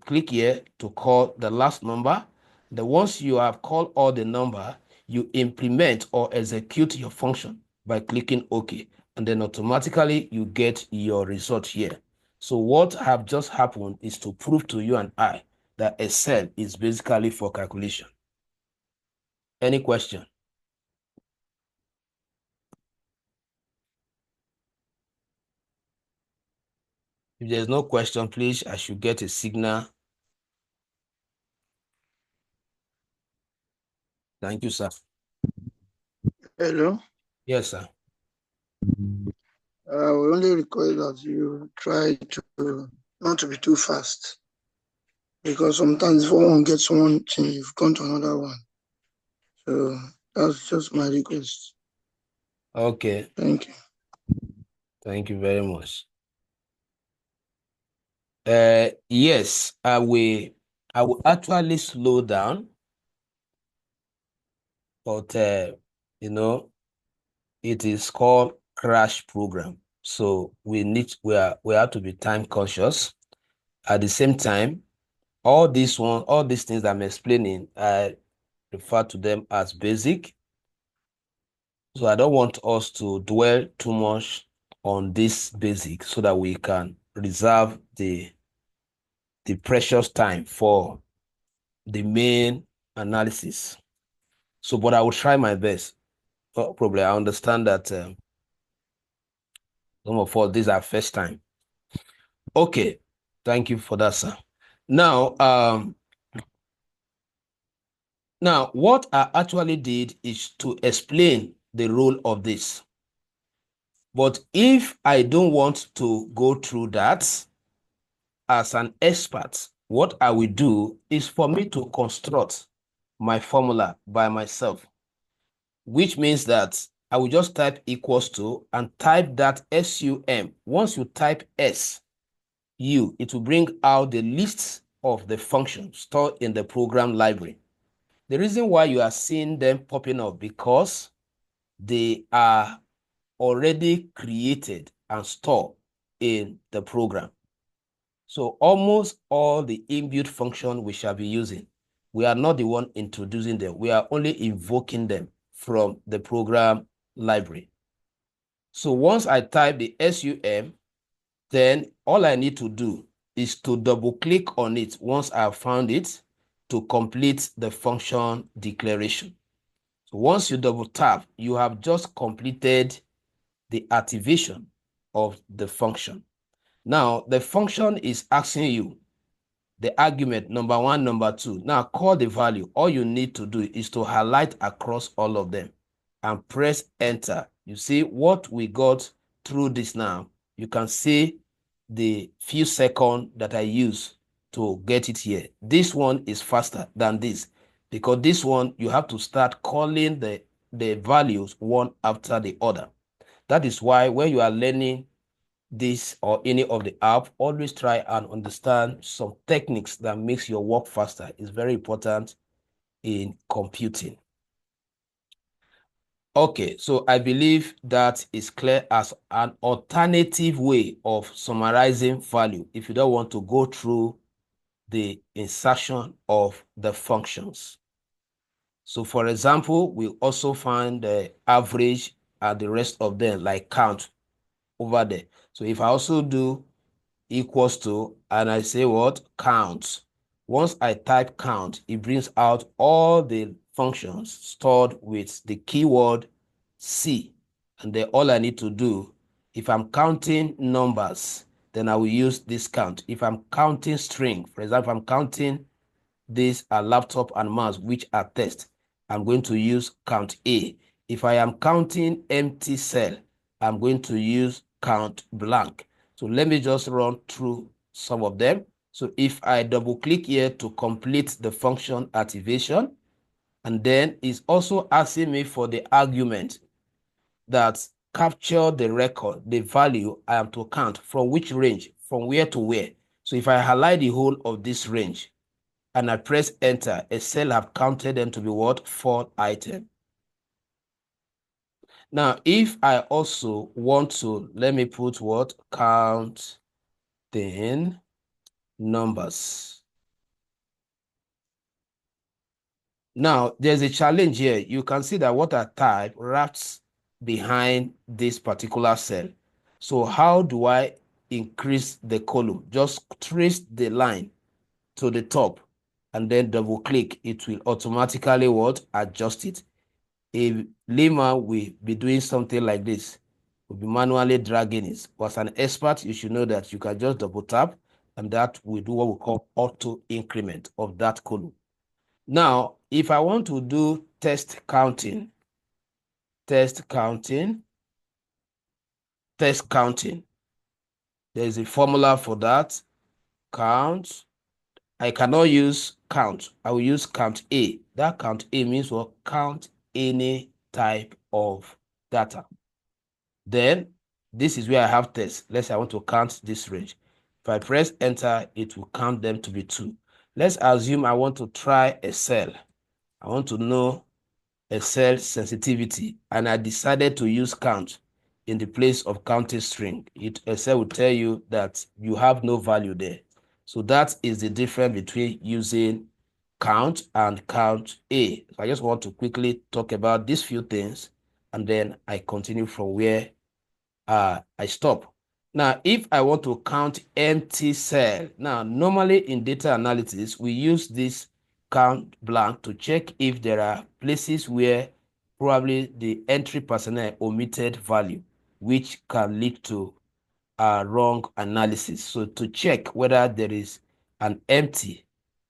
S2: click here to call the last number. Then once you have called all the number, you implement or execute your function by clicking OK. And then automatically you get your result here. So what have just happened is to prove to you and I that Excel is basically for calculation. Any question? If there's no question, please, I should get a signal. Thank you, sir.
S3: Hello.
S2: Yes, sir.
S3: We only request that you try to not to be too fast, because sometimes if one gets one thing, you've gone to another one. So that's just my request.
S2: Okay.
S3: Thank you.
S2: Thank you very much. Yes, I will actually slow down, but you know, it is called crash program. So we have to be time conscious. At the same time, all these things I'm explaining, I refer to them as basic. So I don't want us to dwell too much on this basic so that we can reserve the precious time for the main analysis. So, but I will try my best. Probably I understand that some of us, these are first time. Okay, thank you for that, sir. Now, what I actually did is to explain the role of this. But if I don't want to go through that as an expert, what I will do is for me to construct my formula by myself, which means that I will just type equals to and type that SUM. Once you type SU, it will bring out the list of the functions stored in the program library. The reason why you are seeing them popping up because they are already created and stored in the program. So almost all the inbuilt function we shall be using, we are not the one introducing them. We are only invoking them from the program library. So once I type the SUM, then all I need to do is to double click on it once I've found it to complete the function declaration. So once you double tap, you have just completed the activation of the function. Now, the function is asking you the argument number 1, number 2. Now, call the value. All you need to do is to highlight across all of them and press enter. You see what we got through this now. You can see the few seconds that I use to get it here. This one is faster than this because this one you have to start calling the values one after the other. That is why when you are learning this or any of the app, always try and understand some techniques that makes your work faster. It's very important in computing. Okay, so I believe that is clear as an alternative way of summarizing value if you don't want to go through the insertion of the functions. So for example, we also find the average and the rest of them like count over there. So if I also do equals to, and I say what? Count. Once I type count, it brings out all the functions stored with the keyword C. And then all I need to do, if I'm counting numbers, then I will use this count. If I'm counting string, for example, I'm counting this laptop and mouse, which are text, I'm going to use count A. If I am counting empty cell, I'm going to use count blank. So let me just run through some of them. So if I double click here to complete the function activation, and then it's also asking me for the argument that capture the record, the value I am to count from which range, from where to where. So if I highlight the whole of this range, and I press enter, a cell have counted them to be what? 4 item. Now, if I also want to, let me put what? Count then numbers. Now, there's a challenge here. You can see that what I type wraps behind this particular cell. So how do I increase the column? Just trace the line to the top and then double click. It will automatically what? Adjust it. A layman will be doing something like this, will be manually dragging it. But as an expert, you should know that you can just double tap and that will do what we call auto increment of that column. Now, if I want to do test counting, there's a formula for that. Count. I cannot use count. I will use count A. That count A means what? Count any type of data. Then this is where I have test. Let's say I want to count this range. If I press enter, it will count them to be 2. Let's assume I want to try a cell. I want to know a cell sensitivity, and I decided to use count in the place of counting string. A cell will tell you that you have no value there. So that is the difference between using count and count A. So I just want to quickly talk about these few things, and then I continue from where I stop. Now, if I want to count empty cell, now normally in data analysis, we use this count blank to check if there are places where probably the entry personnel omitted value, which can lead to wrong analysis. So to check whether there is an empty,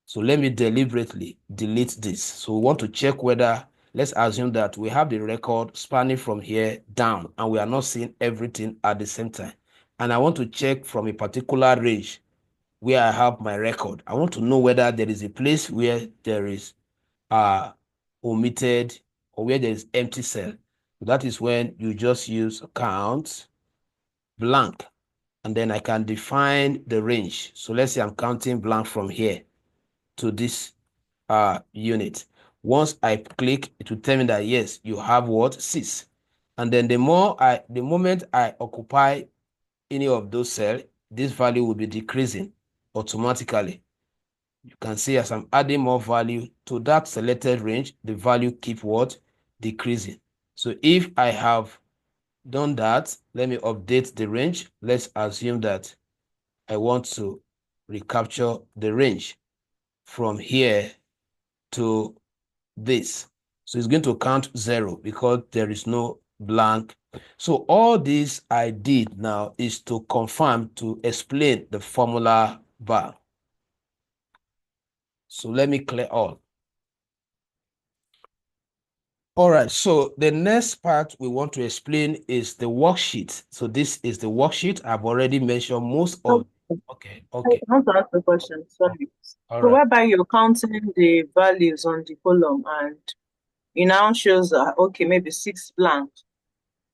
S2: so let me deliberately delete this. So we want to check whether, let's assume that we have the record spanning from here down and we are not seeing everything at the same time. And I want to check from a particular range where I have my record. I want to know whether there is a place where there is omitted or where there is empty cell. So that is when you just use count blank, and then I can define the range. So let's say I'm counting blank from here to this unit. Once I click, it will tell me that yes, you have what? 6. And then the moment I occupy any of those cells, this value will be decreasing automatically. You can see as I'm adding more value to that selected range, the value keep what? Decreasing. So if I have done that, let me update the range. Let's assume that I want to recapture the range from here to this. So it's going to count 0 because there is no blank. So all this I did now is to confirm, to explain the formula bar. So let me clear all. All right, so the next part we want to explain is the worksheet. So this is the worksheet. I've already mentioned most of. Okay.
S1: I want to ask a question. Sorry.
S2: All
S1: So
S2: right.
S1: whereby you're counting the values on the column and it now shows okay, maybe 6 blank.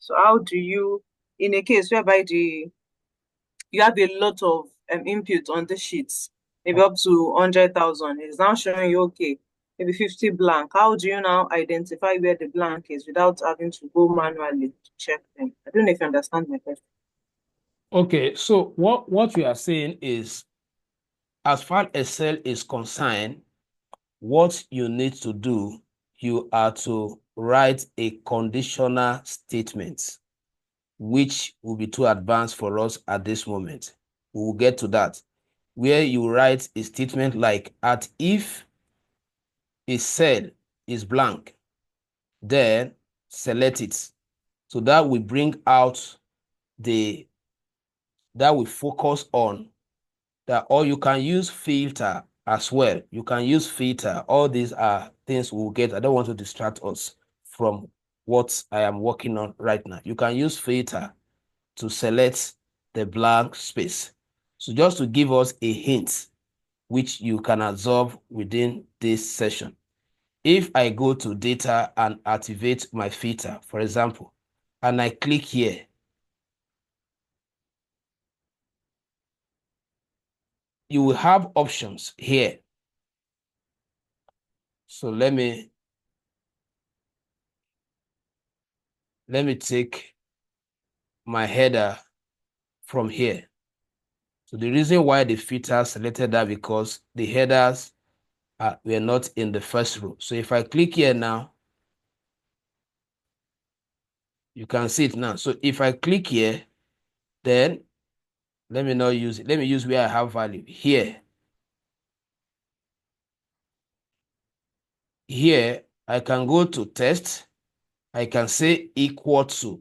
S1: So how do you, in a case whereby you have a lot of input on the sheets, maybe up to 100,000, it's now showing you okay, maybe 50 blank. How do you now identify where the blank is without having to go manually to check them? I don't know if you understand my question.
S2: Okay, so what we are saying is, as far as Excel is concerned, what you need to do, you are to write a conditional statement, which will be too advanced for us at this moment. We will get to that, where you write a statement like, at if a cell is blank, then select it. So that will bring out that will focus on that, or you can use filter as well. You can use filter. All these are things we'll get. I don't want to distract us from what I am working on right now. You can use filter to select the blank space. So just to give us a hint, which you can absorb within this session. If I go to data and activate my filter, for example, and I click here, you will have options here. So let me take my header from here. So the reason why the filter selected that, because the headers were not in the first row. So if I click here now, you can see it now. So if I click here, then let me not use it. Let me use where I have value here. Here, I can go to test. I can say equal to.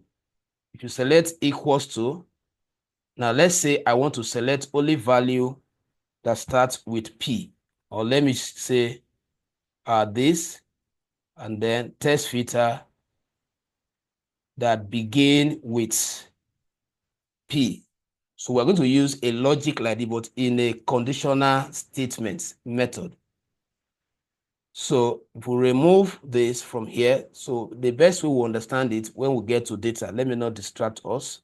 S2: If you select equals to, now let's say I want to select only value that starts with P, or let me say this, and then test filter that begin with P. So we're going to use a logic like this, but in a conditional statement method. So if we remove this from here, so the best way we understand it when we get to data, let me not distract us.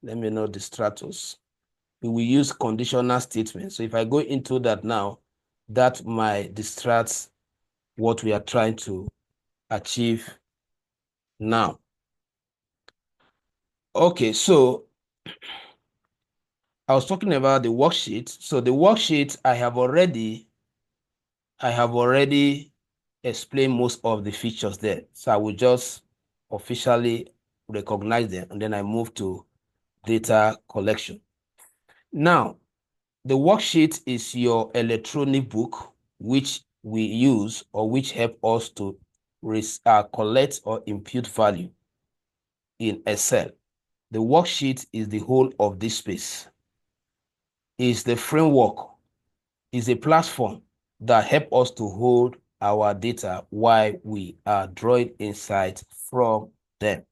S2: We will use conditional statements. So if I go into that now, that might distract what we are trying to achieve now. Okay, so I was talking about the worksheet. So the worksheet, I have already explained most of the features there. So I will just officially recognize them, and then I move to data collection. Now, the worksheet is your electronic book, which we use or which help us to collect or impute value in Excel. The worksheet is the whole of this space. Is the framework, is a platform that help us to hold our data while we are drawing insight from them.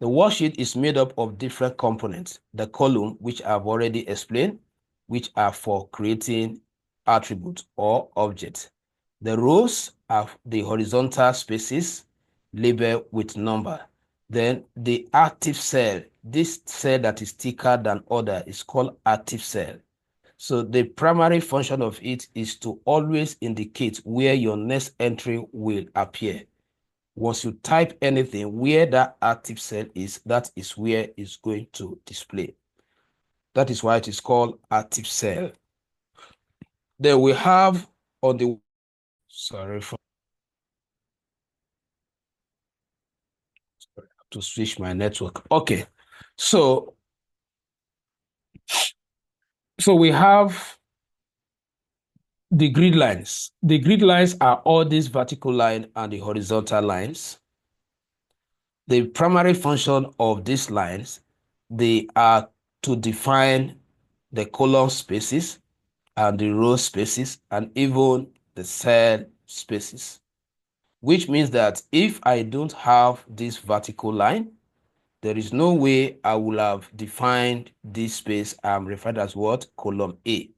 S2: The worksheet is made up of different components. The column, which I've already explained, which are for creating attributes or objects. The rows are the horizontal spaces labeled with number. Then the active cell, this cell that is thicker than other is called active cell. So the primary function of it is to always indicate where your next entry will appear. Once you type anything, where that active cell is, that is where it's going to display. That is why it is called active cell. Then we have on the, to switch my network. Okay, so we have the grid lines. The grid lines are all these vertical line and the horizontal lines. The primary function of these lines, they are to define the column spaces and the row spaces and even the cell spaces, which means that if I don't have this vertical line, there is no way I will have defined this space I'm referred as what? Column A.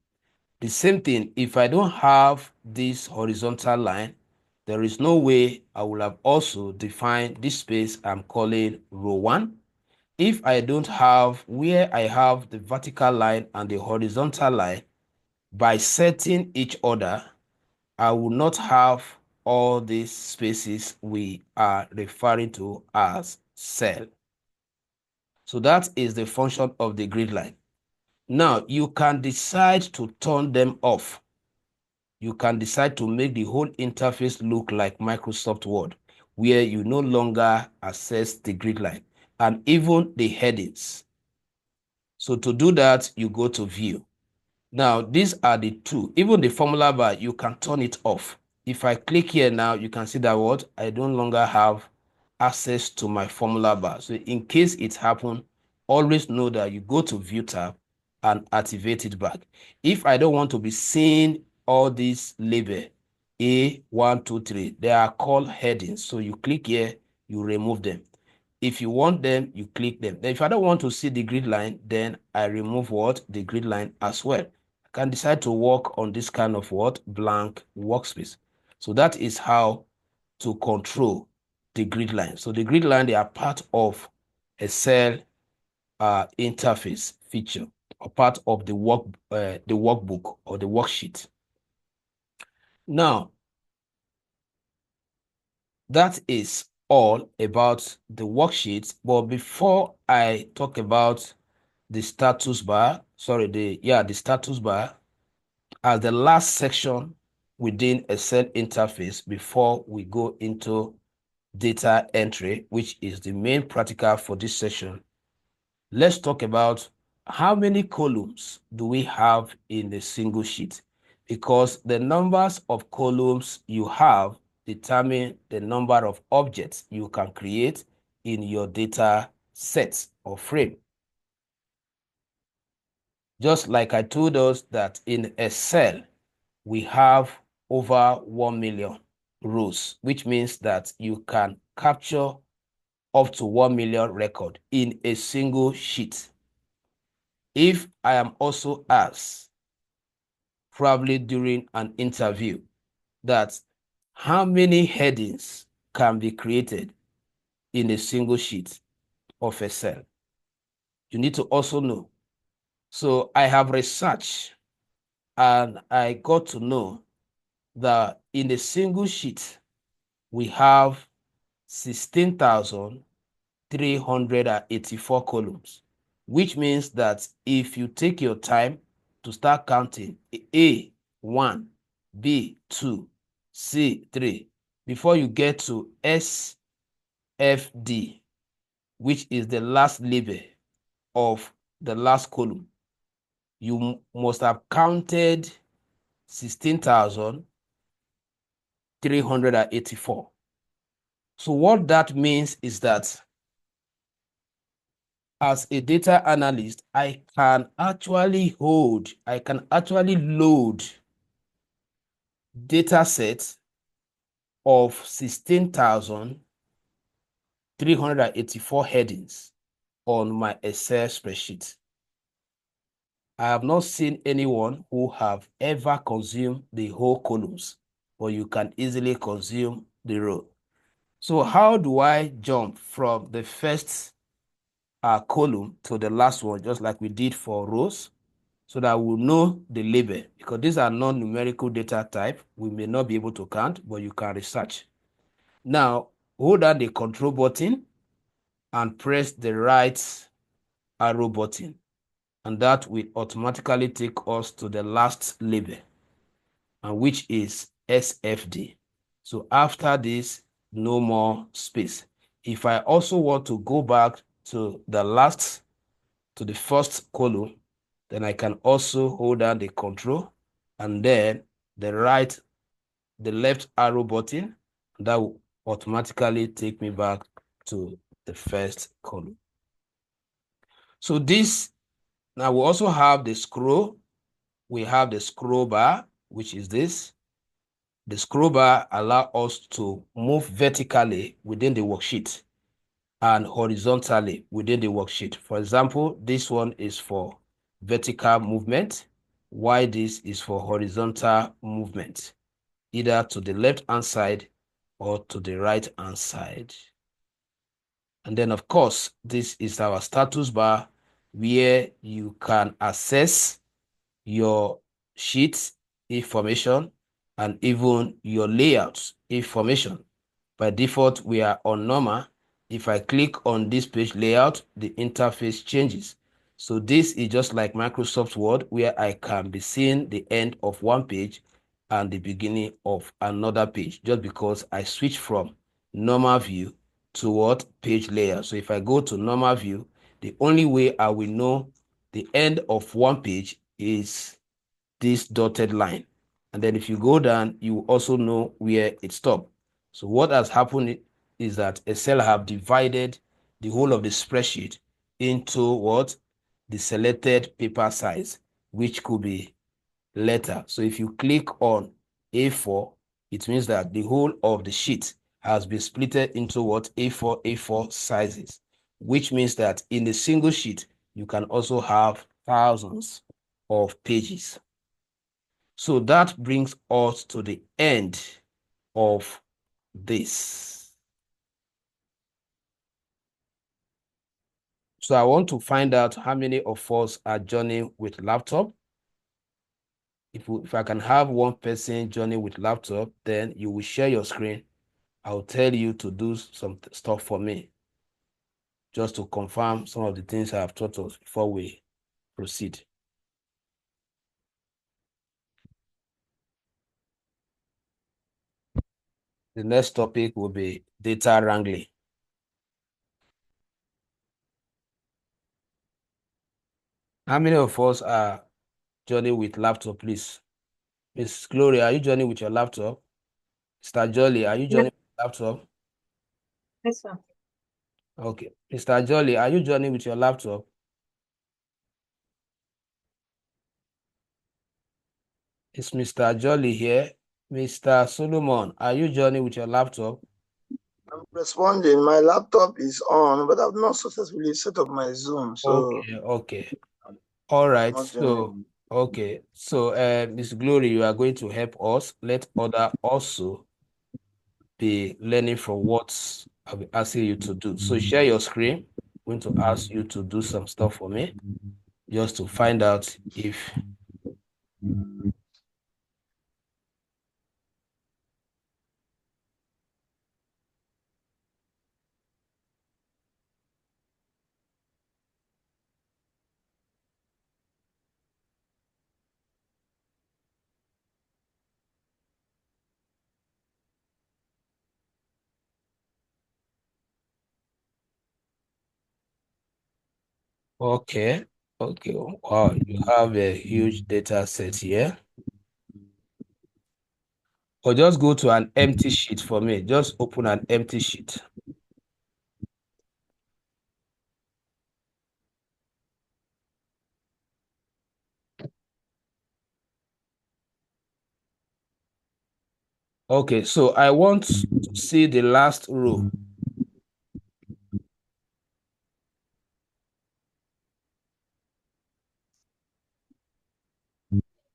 S2: The same thing, if I don't have this horizontal line, there is no way I will have also defined this space I'm calling row 1. If I don't have where I have the vertical line and the horizontal line, by setting each other, I will not have all these spaces we are referring to as cell. So that is the function of the grid line. Now, you can decide to turn them off. You can decide to make the whole interface look like Microsoft Word, where you no longer access the grid line and even the headings. So to do that, you go to View. Now, these are the two. Even the formula bar, you can turn it off. If I click here now, you can see that what? I no longer have access to my formula bar. So in case it happens, always know that you go to View tab and activate it back. If I don't want to be seeing all these label, A, 1, 2, 3, they are called headings. So you click here, you remove them. If you want them, you click them. Then if I don't want to see the grid line, then I remove what? The grid line as well. I can decide to work on this kind of what? Blank workspace. So that is how to control the grid line. So the grid line, they are part of a cell interface feature or part of the workbook or the worksheet. Now, that is all about the worksheet. But before I talk about the status bar, the status bar as the last section within a cell interface before we go into data entry, which is the main practical for this session, let's talk about how many columns do we have in a single sheet, because the numbers of columns you have determine the number of objects you can create in your data set or frame. Just like I told us that in a cell, we have over 1 million rows, which means that you can capture up to 1 million record in a single sheet. If I am also asked, probably during an interview, that how many headings can be created in a single sheet of a cell, you need to also know. So I have researched and I got to know that in a single sheet, we have 16,384 columns, which means that if you take your time to start counting A1, B2, C3, before you get to SFD, which is the last label of the last column, you must have counted 16,384. So what that means is that as a data analyst, I can actually load data sets of 16,384 headings on my Excel spreadsheet. I have not seen anyone who have ever consumed the whole columns, but you can easily consume the row. So how do I jump from the first column to the last one, just like we did for rows, so that we'll know the label? Because these are non-numerical data type, we may not be able to count, but you can research. Now, hold down the control button and press the right arrow button, and that will automatically take us to the last label, and which is SFD. So after this, no more space. If I also want to go back to the first column, then I can also hold down the control and then the left arrow button. That will automatically take me back to the first column. So this, now we also have the scroll. We have the scroll bar, which is this. The scroll bar allows us to move vertically within the worksheet and horizontally within the worksheet. For example, this one is for vertical movement, while this is for horizontal movement, either to the left-hand side or to the right-hand side. And then, of course, this is our status bar where you can access your sheet information and even your layout information. By default, we are on normal. If I click on this page layout, the interface changes. So this is just like Microsoft Word, where I can be seeing the end of one page and the beginning of another page, just because I switch from normal view to what page layout. So if I go to normal view, the only way I will know the end of one page is this dotted line. And then if you go down, you will also know where it stopped. So what has happened is that Excel have divided the whole of the spreadsheet into what? The selected paper size, which could be letter. So if you click on A4, it means that the whole of the sheet has been split into what? A4 sizes, which means that in a single sheet, you can also have thousands of pages. So that brings us to the end of this. So I want to find out how many of us are joining with laptop. If I can have one person joining with laptop, then you will share your screen. I'll tell you to do some stuff for me, just to confirm some of the things I have taught us before we proceed. The next topic will be data wrangling. How many of us are joining with laptop, please? Miss Gloria, are you joining with your laptop? Mr. Jolly, are you joining with your laptop?
S1: Yes, sir.
S2: Okay. Mr. Jolly, are you joining with your laptop? Is Mr. Jolly here? Mr. Solomon, are you joining with your laptop?
S3: I'm responding. My laptop is on, but I've not successfully set up my Zoom. So
S2: Okay. All right.
S3: not
S2: So, okay. So, Miss Glory, you are going to help us. Let other also be learning from what I'll be asking you to do. So share your screen. I'm going to ask you to do some stuff for me, just to find out if okay. Okay. Wow, you have a huge data set here. Or just go to an empty sheet for me. Just open an empty sheet. Okay, so I want to see the last row.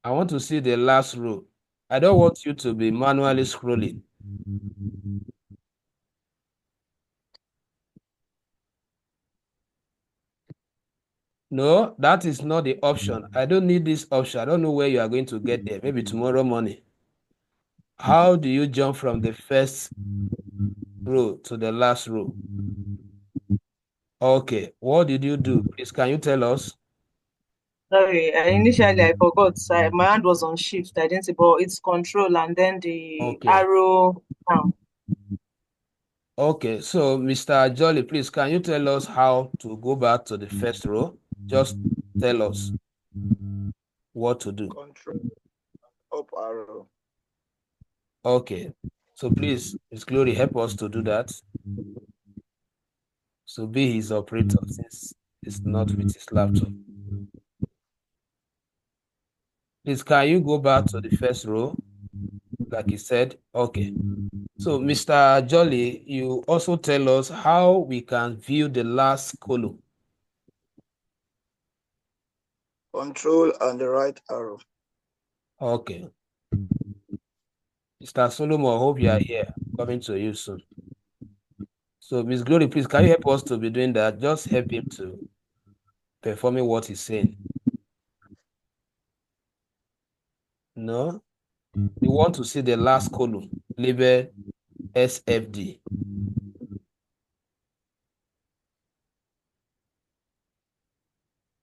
S2: I want to see the last row. I don't want you to be manually scrolling. No, that is not the option. I don't need this option. I don't know where you are going to get there. Maybe tomorrow morning. How do you jump from the first row to the last row? Okay, what did you do? Please, can you tell us?
S1: Sorry, initially I forgot. So my hand was on shift. I didn't see, but it's control and then the
S2: Okay.
S1: arrow down.
S2: Okay, so Mr. Jolly, please, can you tell us how to go back to the first row? Just tell us what to do.
S3: control. up arrow.
S2: Okay. So please, Miss Glory, help us to do that. So be his operator since it's not with his laptop. Please, can you go back to the first row? Like he said, okay. So, Mr. Jolly, you also tell us how we can view the last column.
S3: Control and the right arrow.
S2: Okay. Mr. Solomon, I hope you are here. Coming to you soon. So, Miss Glory, please, can you help us to be doing that? Just help him to performing what he's saying. No? We want to see the last column, labeled SFD.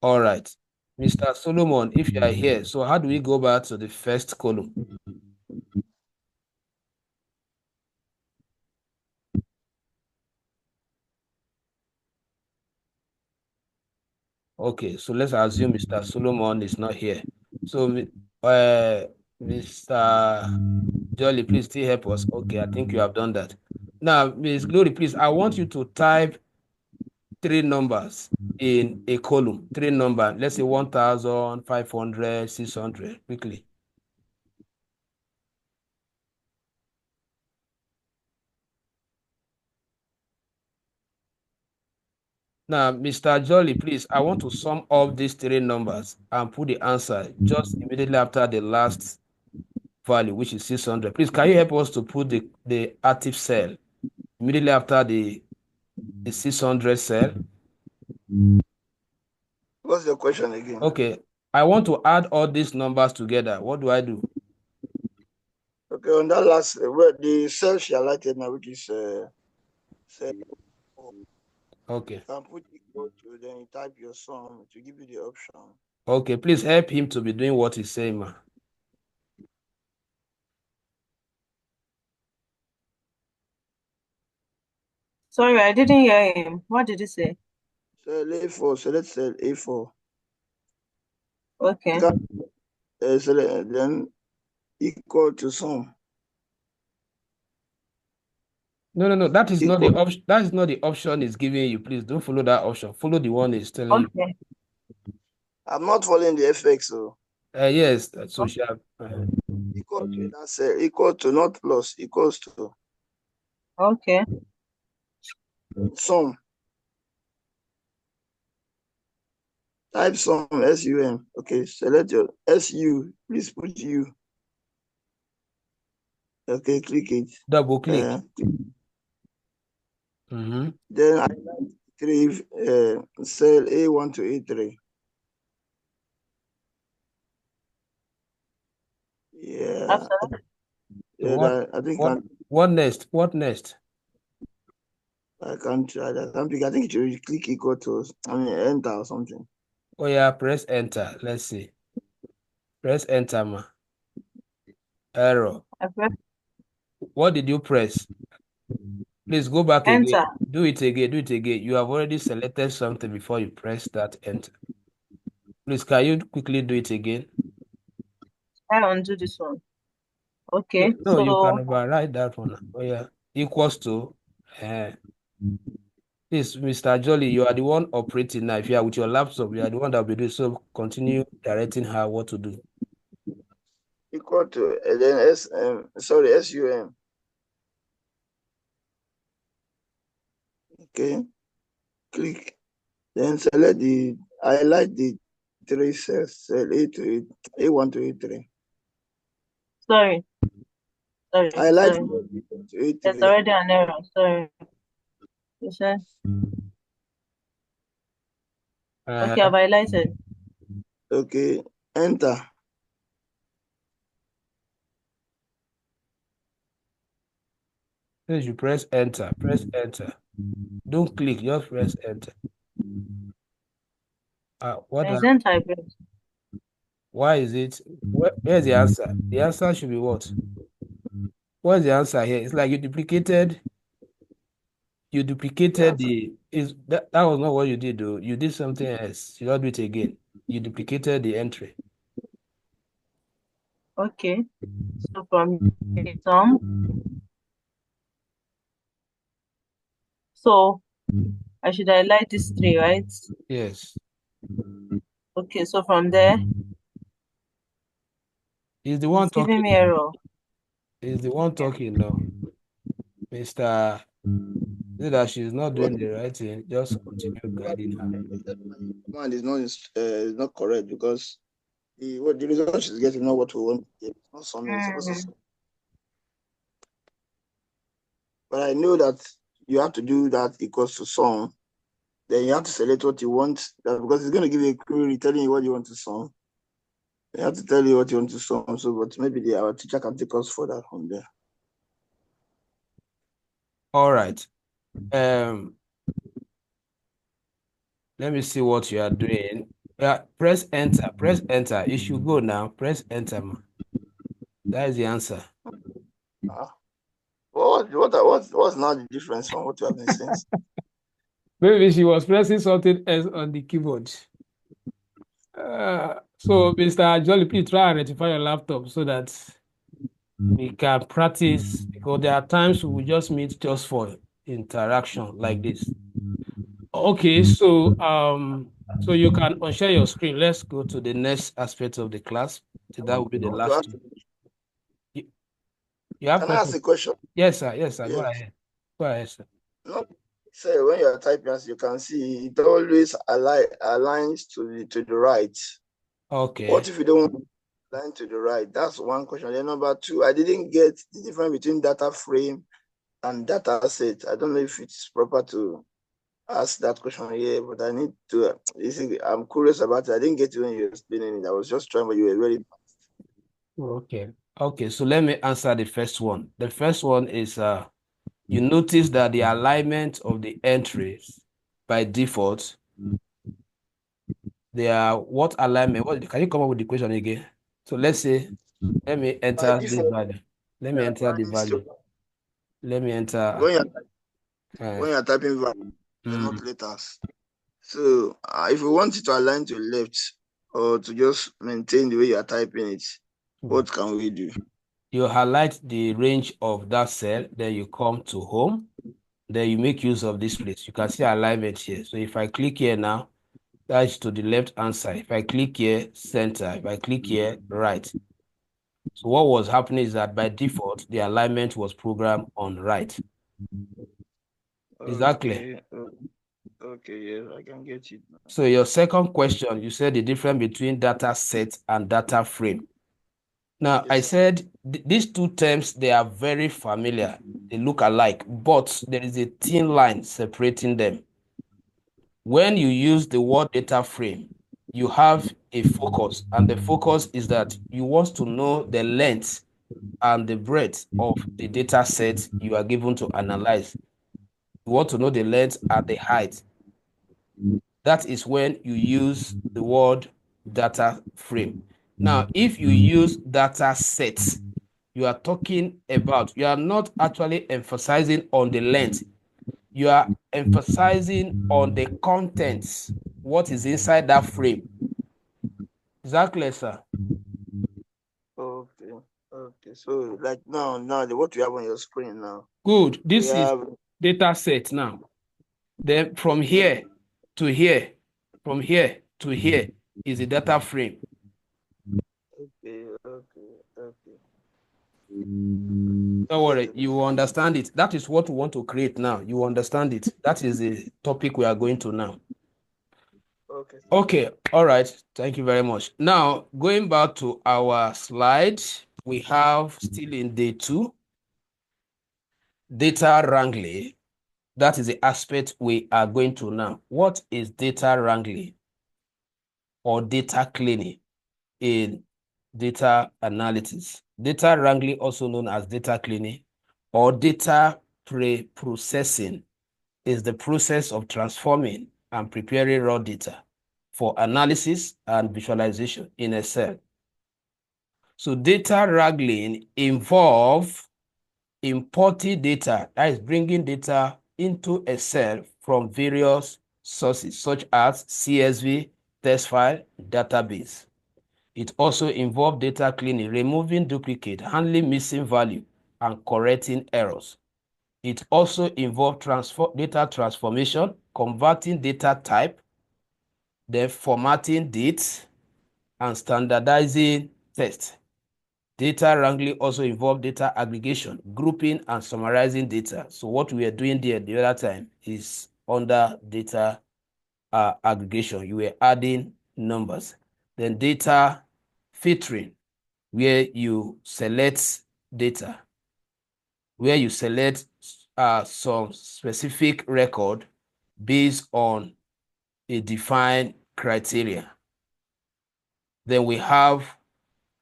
S2: All right. Mr. Solomon, if you are here, so how do we go back to the first column? Okay, so let's assume Mr. Solomon is not here. So, Mr. Jolly, please still help us. Okay, I think you have done that. Now, Miss Glory, please, I want you to type three numbers in a column. Three numbers. Let's say 1,000, 500, 600. Quickly. Now, Mr. Jolly, please, I want to sum up these three numbers and put the answer just immediately after the last value, which is 600. Please, can you help us to put the active cell immediately after the 600 cell?
S3: What's the question again?
S2: Okay, I want to add all these numbers together. What do I do?
S3: Okay, on that last, where the cell she highlighted now, which is cell,
S2: Okay.
S3: you can put equal to, then you type your sum to give you the option.
S2: Okay, please help him to be doing what he's saying, man.
S1: Sorry, I didn't hear him. What did he say?
S3: Cell A4, select cell A4.
S1: Okay.
S3: You can select, then equal to sum.
S2: No. That is not the
S3: Equal.
S2: option. That is not the option he's giving you. Please don't follow that option. Follow the one he's telling you.
S1: Okay.
S3: I'm not following the FX, so
S2: Yes, so she have,
S3: equal to that cell, equal to, not plus, equals to
S1: Okay.
S3: sum. Type sum, SUM. Okay, select your SU. Please put U. Okay, click it.
S2: double click.
S3: Then I three cell A1 to A3. Yeah,
S1: After
S2: So
S3: I think
S2: what next? What next?
S3: I can try that. I think you should click equal to, enter or something.
S2: Oh yeah, press enter. Let's see. Press enter, ma. Error.
S1: I press
S2: What did you press? Please go back again.
S1: enter.
S2: Do it again. Do it again. You have already selected something before you press that enter. Please, can you quickly do it again?
S1: I undo this one.
S2: No,
S1: Okay.
S2: no, you can
S1: So
S2: override that one. Oh yeah, equals to. Uh, Please, Mr. Jolly, you are the one operating now. If you are with your laptop, you are the one that will be doing. So continue directing her what to do.
S3: Equal to, and then SUM. Okay, click. Then select highlight the three cells, cell A to A1 to A3.
S1: sorry.
S3: Highlight
S1: Sorry.
S3: to
S1: There's
S3: A3.
S1: already an error. Sorry. You said okay, I've highlighted.
S3: Okay, enter.
S2: Please, you press enter. Press enter. Don't click. Just press enter. What?
S1: Present hybrid.
S2: Why is it? Where's the answer? The answer should be what? What's the answer here? It's like you duplicated. You duplicated the. Is that was not what you did though? You did something else. You don't do it again. You duplicated the entry.
S1: Okay. So from some, so I should highlight these three, right?
S2: Yes.
S1: Okay, so from there,
S2: He's the one
S1: it's giving
S2: talking
S1: me
S2: now.
S1: error.
S2: He's the one
S1: Yeah.
S2: talking now. Mr. Say that she's not
S3: What
S2: doing the right thing. Just continue guiding her.
S3: command is not correct because the result she's getting not what we want to get. It's not something it's supposed to
S1: Mm.
S3: say. But I know that you have to do that equals to sum. Then you have to select what you want because it's going to give you a query telling you what you want to sum. You have to tell you what you want to sum. So, but maybe our teacher can take us further from there.
S2: All right. Let me see what you are doing. Press enter. Press enter. You should go now. Press enter, man. That is the answer.
S3: What's now the difference from what you have been saying?
S2: Maybe she was pressing something else on the keyboard. So, Mr. Jolly, please try and rectify your laptop so that we can practice, because there are times we will just meet just for interaction like this. Okay, so you can unshare your screen. Let's go to the next aspect of the class. So that will be the
S3: I want to
S2: last
S3: ask,
S2: one. You, you have
S3: can I ask
S2: questions?
S3: a question?
S2: Yes, sir. Yes, sir. Go
S3: Yes.
S2: ahead. Go ahead, sir.
S3: No, say when you're typing, as you can see, it always aligns to the right. What
S2: Okay.
S3: if you don't want to align to the right? That's one question. Then number two, I didn't get the difference between data frame and data set. I don't know if it's proper to ask that question here, but I need to. You see, I'm curious about it. I didn't get it when you were explaining it. I was just trying, but you were very.
S2: Okay. Okay. So let me answer the first one. The first one is you notice that the alignment of the entries by default, they are what alignment? What can you come up with the question again? So let's say, let me
S3: By
S2: enter this
S3: default,
S2: value. Let me
S3: it
S2: enter the
S3: aligns
S2: value.
S3: to
S2: Let me enter
S3: when you're
S2: uh,
S3: when you're typing value, not
S2: mm,
S3: letters. So if you want it to align to left or to just maintain the way you are typing it, what can we do?
S2: you highlight the range of that cell, then you come to home, then you make use of this place. You can see alignment here. So if I click here now, that's to the left hand side. If I click here, center. If I click here, right. So what was happening is that by default, the alignment was programmed on right. Is that clear?
S3: Okay. Okay. Yes, I can get it now.
S2: So your second question, you said the difference between data set and data frame. Now, I
S3: Yes, sir.
S2: said these two terms, they are very familiar. They look alike, but there is a thin line separating them. When you use the word data frame, you have a focus, and the focus is that you want to know the length and the breadth of the data set you are given to analyze. You want to know the length and the height. That is when you use the word data frame. Now, if you use data sets, you are talking about, you are not actually emphasizing on the length. You are emphasizing on the contents, what is inside that frame. Is that clear, sir?
S3: Okay. Okay. So like now what you have on your screen now,
S2: Good.
S3: we
S2: This is
S3: have
S2: data set now. Then from
S3: okay.
S2: here to here, from here to here is the data frame.
S3: Okay. Okay. Okay.
S2: Don't
S3: Get
S2: worry,
S3: it.
S2: you will understand it. That is what we want to create now. You understand it. That is the topic we are going to now.
S3: Okay, sir.
S2: Okay, all right. Thank you very much. Now, going back to our slide, we have still in day 2, data wrangling. That is the aspect we are going to now. What is data wrangling or data cleaning in data analysis? Data wrangling, also known as data cleaning or data pre-processing, is the process of transforming and preparing raw data for analysis and visualization in Excel. So data wrangling involve importing data, that is bringing data into Excel from various sources such as CSV, text file, database. It also involves data cleaning, removing duplicate, handling missing value, and correcting errors. It also involves data transformation, converting data type, then formatting dates, and standardizing text. Data wrangling also involves data aggregation, grouping, and summarizing data. So what we are doing there the other time is under data aggregation. You were adding numbers. Then data filtering, where you select data, where you select some specific record based on a defined criteria. Then we have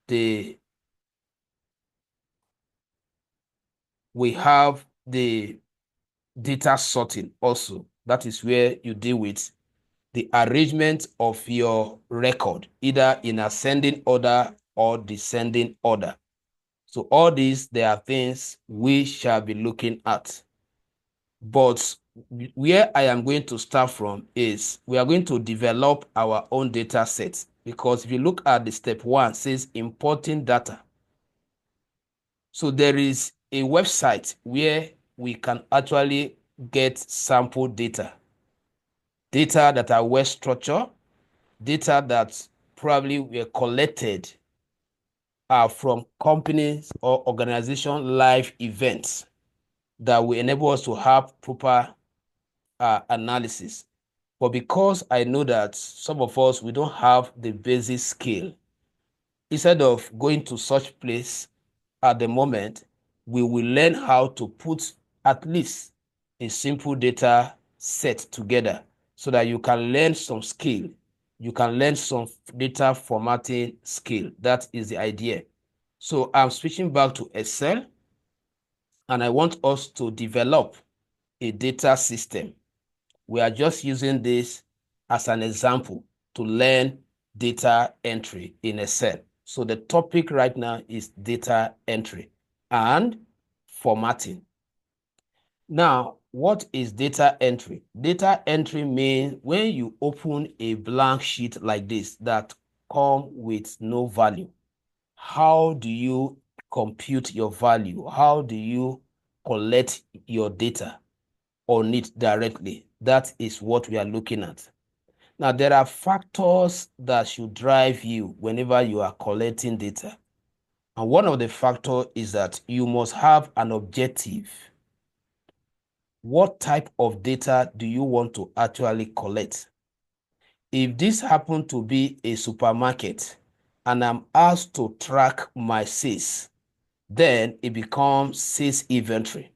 S2: the data sorting also. That is where you deal with the arrangement of your record, either in ascending order or descending order. So all these, there are things we shall be looking at. But where I am going to start from is we are going to develop our own data set, because if you look at the step 1, it says importing data. So there is a website where we can actually get sample data that are well structured, data that probably were collected from companies or organization live events that will enable us to have proper analysis. But because I know that some of us, we don't have the basic skill, instead of going to such place at the moment, we will learn how to put at least a simple data set together so that you can learn some skill. You can learn some data formatting skill. That is the idea. So I'm switching back to Excel, and I want us to develop a data system. We are just using this as an example to learn data entry in Excel. So the topic right now is data entry and formatting. Now, what is data entry? Data entry means when you open a blank sheet like this that come with no value, how do you compute your value? How do you collect your data on it directly? That is what we are looking at. Now, there are factors that should drive you whenever you are collecting data. And one of the factors is that you must have an objective. What type of data do you want to actually collect? If this happens to be a supermarket and I'm asked to track my sales, then it becomes sales inventory.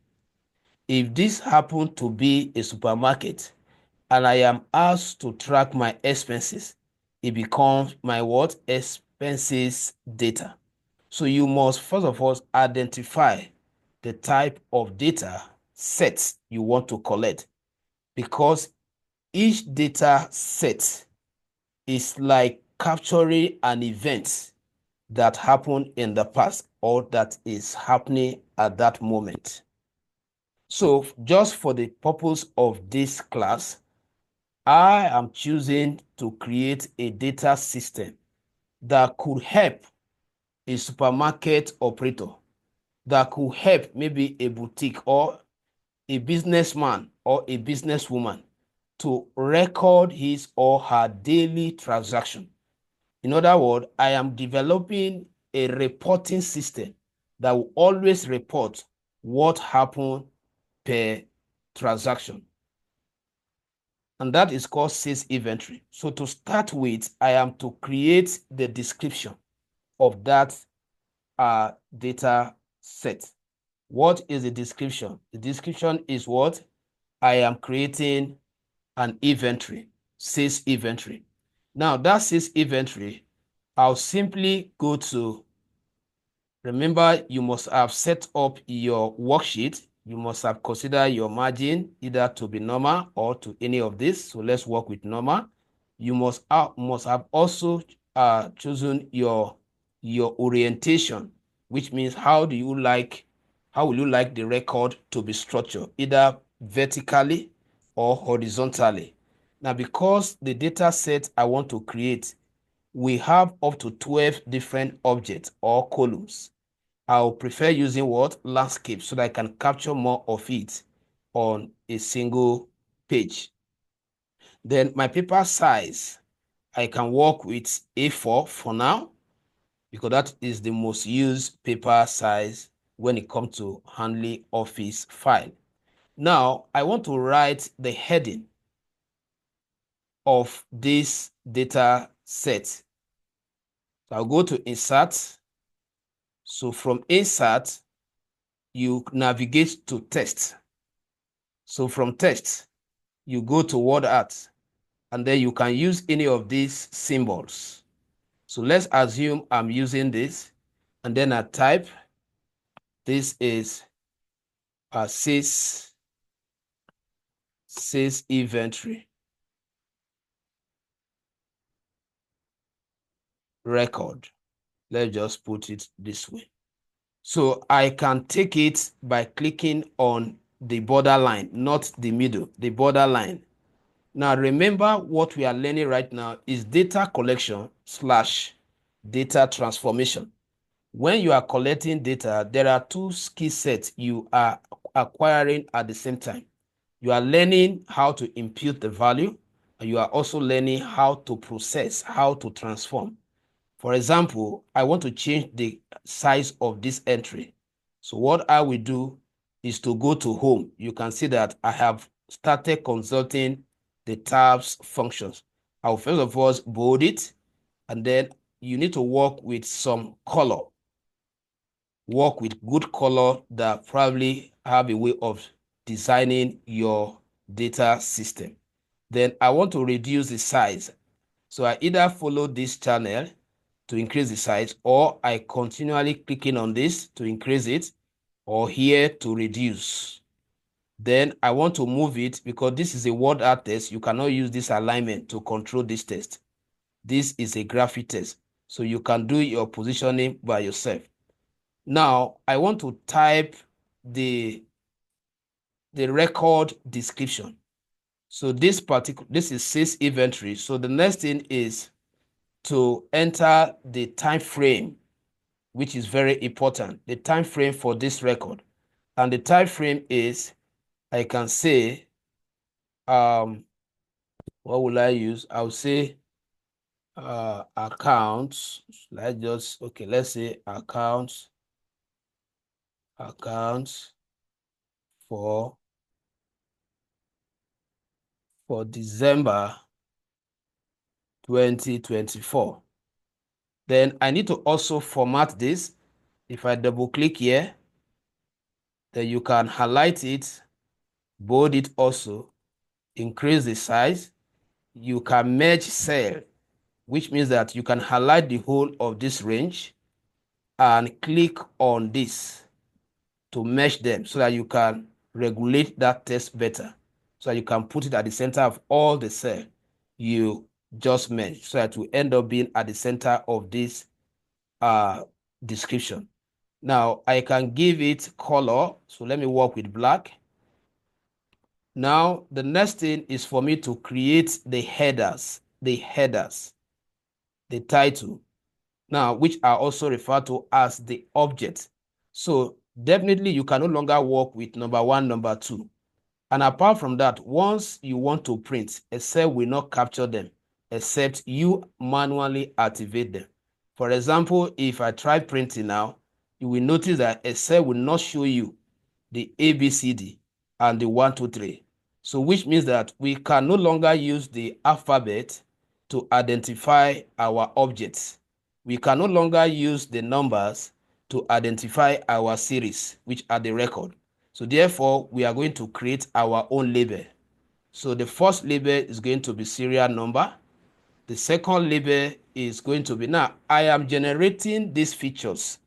S2: If this happens to be a supermarket and I am asked to track my expenses, it becomes my what? Expenses data. So you must first of all identify the type of data sets you want to collect, because each data set is like capturing an event that happened in the past or that is happening at that moment. So just for the purpose of this class, I am choosing to create a data system that could help a supermarket operator, that could help maybe a boutique or a businessman or a businesswoman to record his or her daily transaction. In other words, I am developing a reporting system that will always report what happened per transaction. And that is called sales inventory. So to start with, I am to create the description of that data set. What is the description? The description is what? I am creating an inventory, sales inventory. Now that sales inventory, I'll simply go to, remember, you must have set up your worksheet. You must have considered your margin either to be normal or to any of this. So let's work with normal. You must have also chosen your orientation, which means how will you like the record to be structured, either vertically or horizontally. Now, because the data set I want to create we have up to 12 different objects or columns. I'll prefer using what? Landscape, so that I can capture more of it on a single page. Then my paper size, I can work with A4 for now, because that is the most used paper size when it comes to handling office file. Now, I want to write the heading of this data set. So I'll go to Insert. So from Insert, you navigate to Text. So from Text, you go to Word Art, and then you can use any of these symbols. So let's assume I'm using this, and then I type, this is a sales inventory record. Let's just put it this way. So I can take it by clicking on the borderline, not the middle, the borderline. Now remember, what we are learning right now is data collection / data transformation. When you are collecting data, there are two skill sets you are acquiring at the same time. You are learning how to impute the value, and you are also learning how to process, how to transform. For example, I want to change the size of this entry. So what I will do is to go to Home. You can see that I have started consulting the tabs functions. I will first of all bold it, and then you need to work with some color. Work with good color that probably have a way of designing your data system. Then I want to reduce the size. So I either follow this channel to increase the size, or I continually clicking on this to increase it, or here to reduce. Then I want to move it, because this is a word art test. You cannot use this alignment to control this test. This is a graphic test, so you can do your positioning by yourself. Now I want to type the record description. So this is sales inventory. So the next thing is to enter the time frame, which is very important, the time frame for this record. And the time frame is, I can say, what will I use? I'll say accounts. Let's say accounts for December 2024. Then I need to also format this. If I double click here, then you can highlight it, bold it also, increase the size. You can merge cell, which means that you can highlight the whole of this range and click on this to mesh them, so that you can regulate that text better, so that you can put it at the center of all the cell you just merged, so that you end up being at the center of this description. Now I can give it color. So let me work with black. Now the next thing is for me to create the headers, the title, now, which are also referred to as the object. So definitely you can no longer work with number 1, number 2. And apart from that, once you want to print, Excel will not capture them except you manually activate them. For example, if I try printing now, you will notice that Excel will not show you the ABCD and the 1, 2, 3. So which means that we can no longer use the alphabet to identify our objects. We can no longer use the numbers to identify our series, which are the record. So therefore, we are going to create our own label. So the first label is going to be serial number. The second label is going to be, now I am generating these features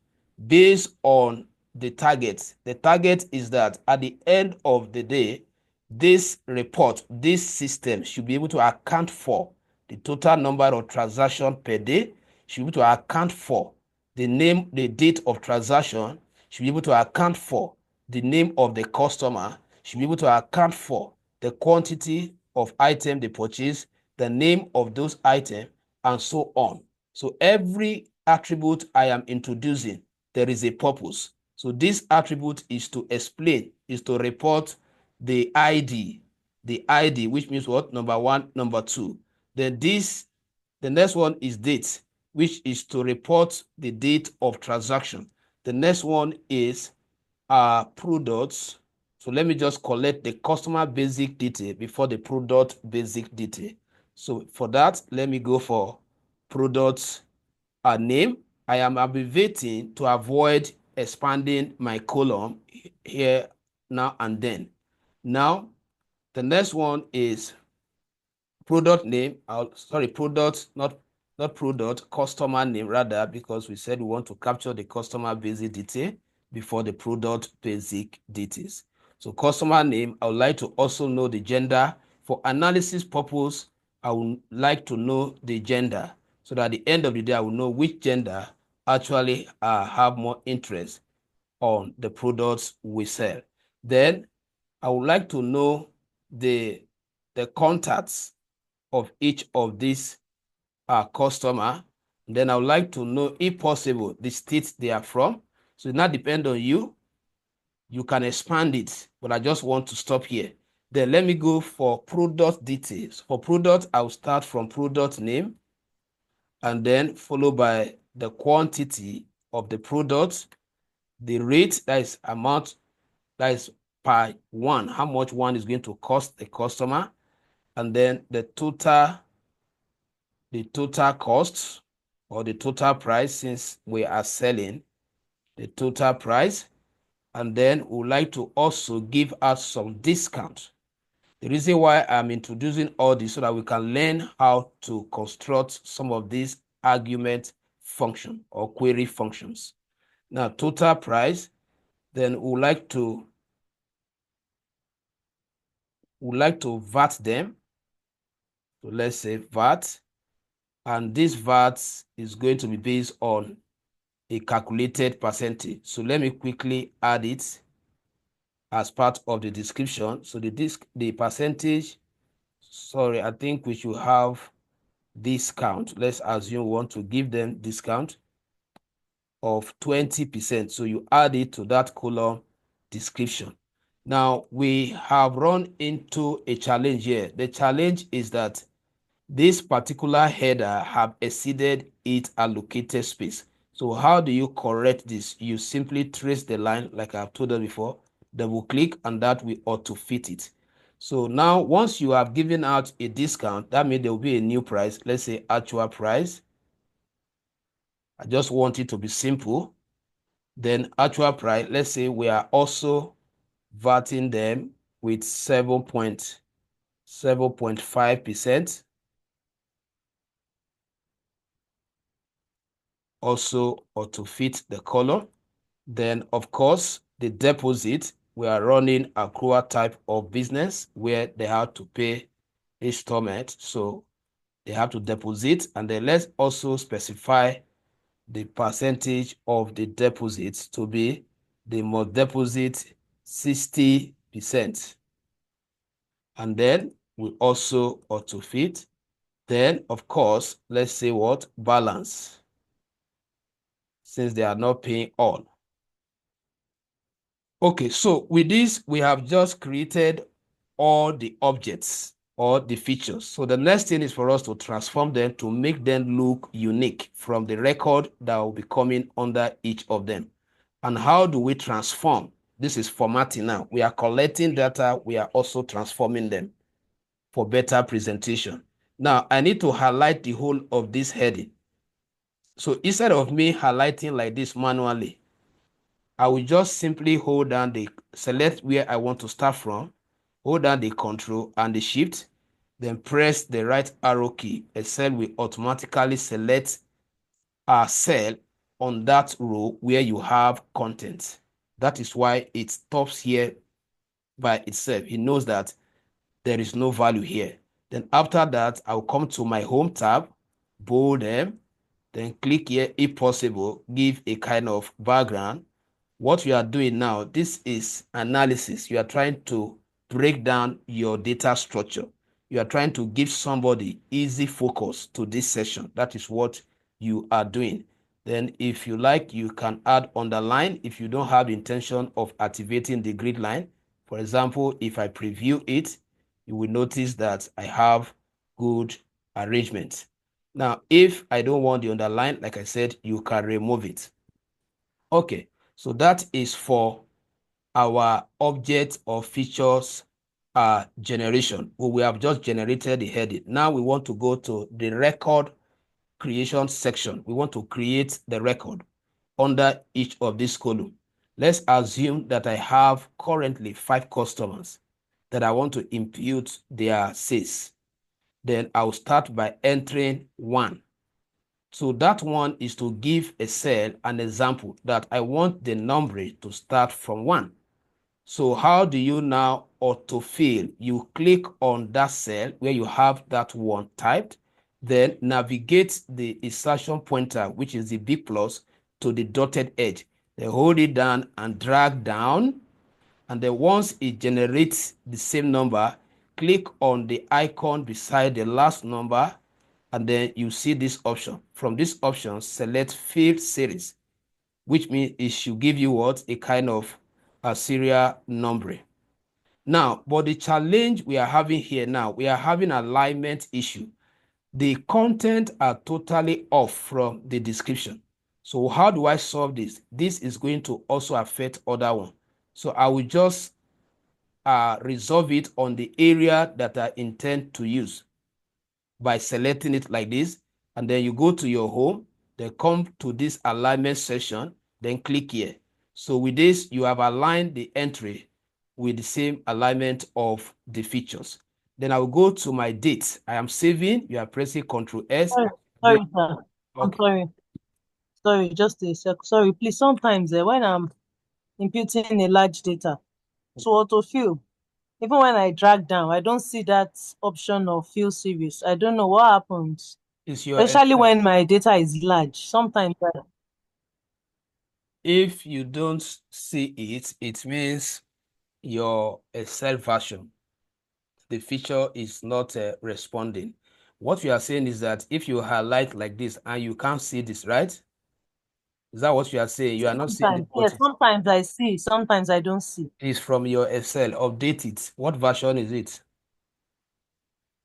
S2: based on the target. The target is that at the end of the day, this report, this system should be able to account for the total number of transactions per day, should be able to account for the name, the date of transaction, should be able to account for the name of the customer, should be able to account for the quantity of item they purchase, the name of those items, and so on. So every attribute I am introducing, there is a purpose. So this attribute is to explain, is to report the ID, which means what? Number one, number two. Then the next one is date, which is to report the date of transaction. The next one is products. So let me just collect the customer basic detail before the product basic detail. So for that, let me go for products name. I am abbreviating to avoid expanding my column here now and then. Now, the next one is product name. Product, not product, customer name rather, because we said we want to capture the customer basic detail before the product basic details. So customer name, I would like to also know the gender. For analysis purpose, I would like to know the gender so that at the end of the day, I will know which gender actually have more interest on the products we sell. Then I would like to know the contacts of each of these customer. Then I would like to know, if possible, the states they are from. So it not depend on you. You can expand it, but I just want to stop here. Then let me go for product details. For product, I'll start from product name and then followed by the quantity of the product, the rate, that is amount, that is per one, how much one is going to cost the customer, and then the total cost or the total price, since we are selling the total price. And then we would like to also give us some discount. The reason why I'm introducing all this so that we can learn how to construct some of these argument function or query functions. Now, total price, then we would like to VAT them. So let's say VAT, and this VAT is going to be based on a calculated percentage. So let me quickly add it as part of the description. So the percentage, sorry, I think we should have discount. Let's assume we want to give them discount of 20%. So you add it to that column description. Now we have run into a challenge here. The challenge is that this particular header have exceeded its allocated space. So how do you correct this? You simply trace the line like I've told you before, double click, and that will auto fit it. So now once you have given out a discount, that means there will be a new price. Let's say actual price. I just want it to be simple. Then actual price, let's say we are also VATing them with 7.5%. Also auto fit the column. Then of course the deposit, we are running accrual type of business where they have to pay installment, so they have to deposit. And then let's also specify the percentage of the deposit to be they must deposit 60%. And then we also auto fit. Then of course, let's say what balance, since they are not paying all. Okay, so with this, we have just created all the objects or the features. So the next thing is for us to transform them to make them look unique from the record that will be coming under each of them. And how do we transform? This is formatting now. We are collecting data. We are also transforming them for better presentation. Now, I need to highlight the whole of this heading. So instead of me highlighting like this manually, I will just simply hold down select where I want to start from, hold down the Control and the Shift, then press the right arrow key. A cell will automatically select a cell on that row where you have content. That is why it stops here by itself. It knows that there is no value here. Then after that, I'll come to my Home tab, bold them, then click here, if possible, give a kind of background. What you are doing now, this is analysis. You are trying to break down your data structure. You are trying to give somebody easy focus to this session. That is what you are doing. Then if you like, you can add underline if you don't have intention of activating the grid line. For example, if I preview it, you will notice that I have good arrangement. Now, if I don't want the underline, like I said, you can remove it. Okay, so that is for our object or features generation. We have just generated the heading. Now we want to go to the record creation section. We want to create the record under each of these columns. Let's assume that I have currently 5 customers that I want to impute their sales. Then I'll start by entering 1. So that one is to give a cell an example that I want the number to start from 1. So how do you now autofill? You click on that cell where you have that one typed, then navigate the insertion pointer, which is the big plus, to the dotted edge. Then hold it down and drag down. And then once it generates the same number, click on the icon beside the last number, and then you see this option. From this option, select field series, which means it should give you what? A kind of a serial number. Now, but the challenge we are having here now, we are having alignment issue. The content are totally off from the description. So how do I solve this? This is going to also affect other one. So I will just resolve it on the area that I intend to use by selecting it like this. And then you go to your home, then come to this alignment section, then click here. So with this, you have aligned the entry with the same alignment of the features. Then I will go to my date. I am saving. You are pressing Ctrl S.
S4: Sorry, sir. I'm
S2: Okay.
S4: sorry. Sorry, just a sec. Sorry, please. Sometimes when I'm imputing a large data to autofill, even when I drag down, I don't see that option of fill series. I don't know what happens.
S2: It's your
S4: Especially when my data is large. Sometimes
S2: if you don't see it, it means your Excel version, the feature is not responding. What we are saying is that if you highlight like this and you can't see this, right? Is that what you are saying? You are not seeing the
S4: yes,
S2: button.
S4: sometimes I see, sometimes I don't see.
S2: It's from your Excel. Update it. What version is it?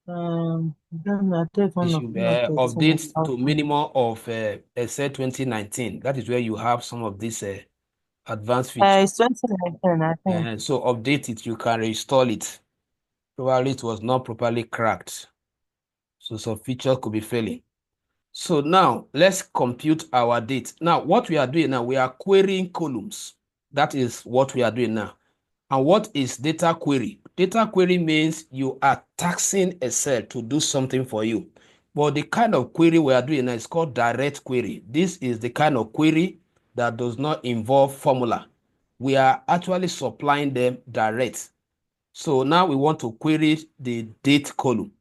S4: I don't know. I don't
S2: It
S4: know.
S2: should
S4: Not
S2: update to minimum of Excel 2019. That is where you have some of these advanced features.
S4: It's 2019, I think.
S2: So update it. You can reinstall it. Probably it was not properly cracked. So some feature could be failing. So now let's compute our date. Now what we are doing now, we are querying columns. That is what we are doing now. And what is data query? Data query means you are taxing a cell to do something for you. But the kind of query we are doing now is called direct query. This is the kind of query that does not involve formula. We are actually supplying them direct. So now we want to query the date column.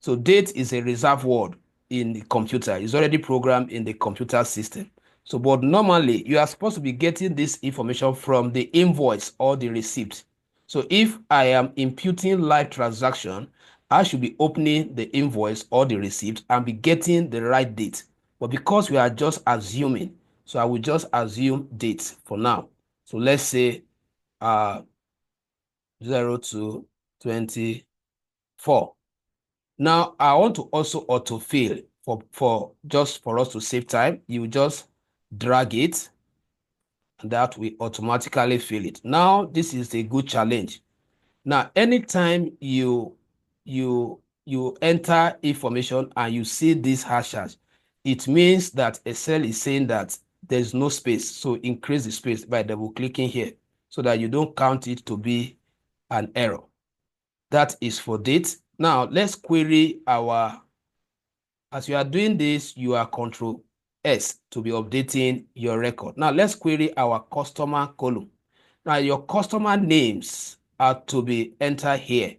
S2: So date is a reserved word in the computer. It's already programmed in the computer system. So, but normally you are supposed to be getting this information from the invoice or the receipt. So if I am imputing live transaction, I should be opening the invoice or the receipt and be getting the right date. But because we are just assuming, so I will just assume date for now. So let's say 02/24. Now, I want to also autofill for just for us to save time. You just drag it, and that will automatically fill it. Now, this is a good challenge. Now, anytime you enter information and you see this hashes, it means that Excel is saying that there's no space. So increase the space by double clicking here so that you don't count it to be an error. That is for date. Now, let's query our, as you are doing this, you are Control S to be updating your record. Now, let's query our customer column. Now, your customer names are to be entered here.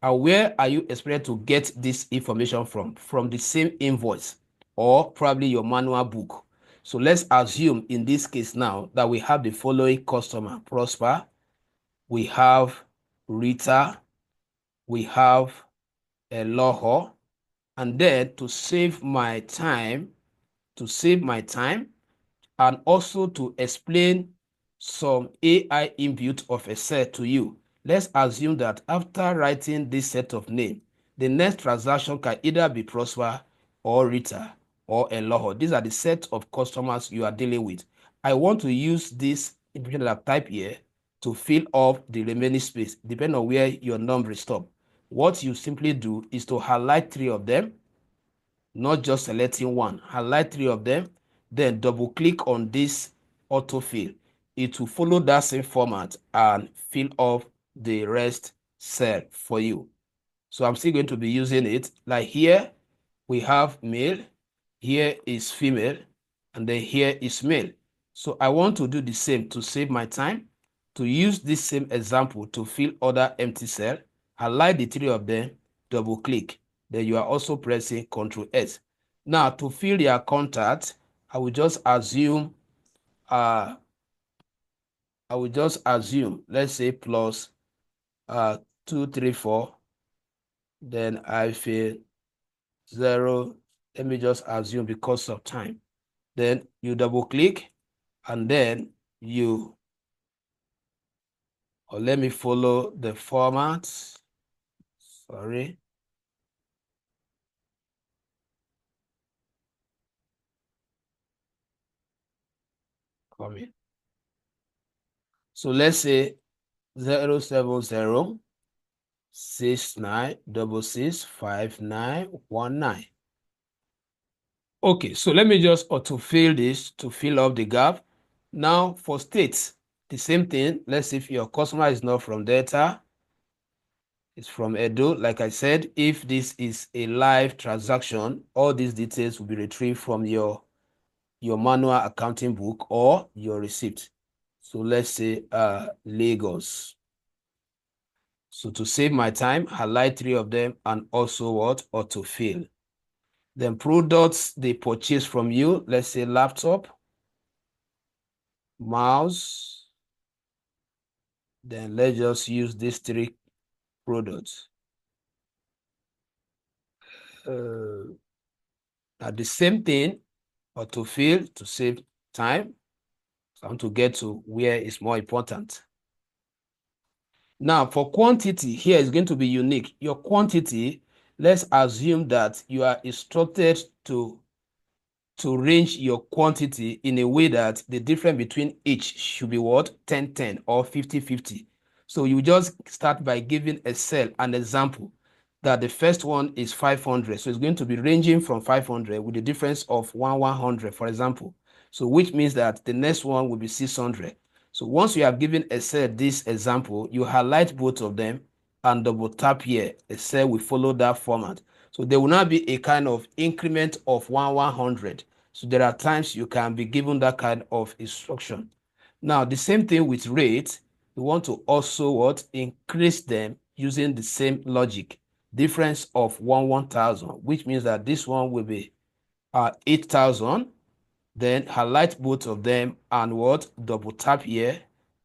S2: And where are you expected to get this information from? From the same invoice or probably your manual book. So let's assume in this case now that we have the following customer: Prosper, we have Rita, we have Eloho, and then to save my time, to save my time, and also to explain some AI inbuilt of Excel to you. Let's assume that after writing this set of names, the next transaction can either be Prosper or Rita or Eloho. These are the set of customers you are dealing with. I want to use this information that I've typed here to fill up the remaining space, depending on where your number is stopped. What you simply do is to highlight 3 of them, not just selecting one. Highlight 3 of them, then double click on this autofill. It will follow that same format and fill up the rest cell for you. So I'm still going to be using it. Like here, we have male, here is female, and then here is male. So I want to do the same to save my time, to use this same example to fill other empty cell. Highlight the 3 of them, double click. Then you are also pressing Ctrl S. Now to fill their contact, I will just assume, let's say plus 234. Then I fill 0. Let me just assume because of time. Then you double click, and then let me follow the format. Sorry. Come in. So let's say 070 69665919. Okay, so let me just autofill this to fill up the gap. Now for states, the same thing. Let's see if your customer is not from Delta, it's from Edo. Like I said, if this is a live transaction, all these details will be retrieved from your manual accounting book or your receipt. So let's say Lagos. So to save my time, highlight 3 of them and also what? Autofill. Then products they purchase from you, let's say laptop, mouse. Then let's just use these 3 products. Now the same thing, autofill to save time. So I want to get to where it's more important. Now for quantity, here is going to be unique. Your quantity, let's assume that you are instructed to range your quantity in a way that the difference between each should be what? 10-10 or 50-50. So you just start by giving a cell an example that the first one is 500. So it's going to be ranging from 500 with a difference of 100, for example. So which means that the next one will be 600. So once you have given a cell this example, you highlight both of them and double tap here. A cell will follow that format. So there will not be a kind of increment of 100. So there are times you can be given that kind of instruction. Now, the same thing with rate. We want to also what? Increase them using the same logic. Difference of 1,000, which means that this one will be 8,000. Then highlight both of them and what? Double tap here,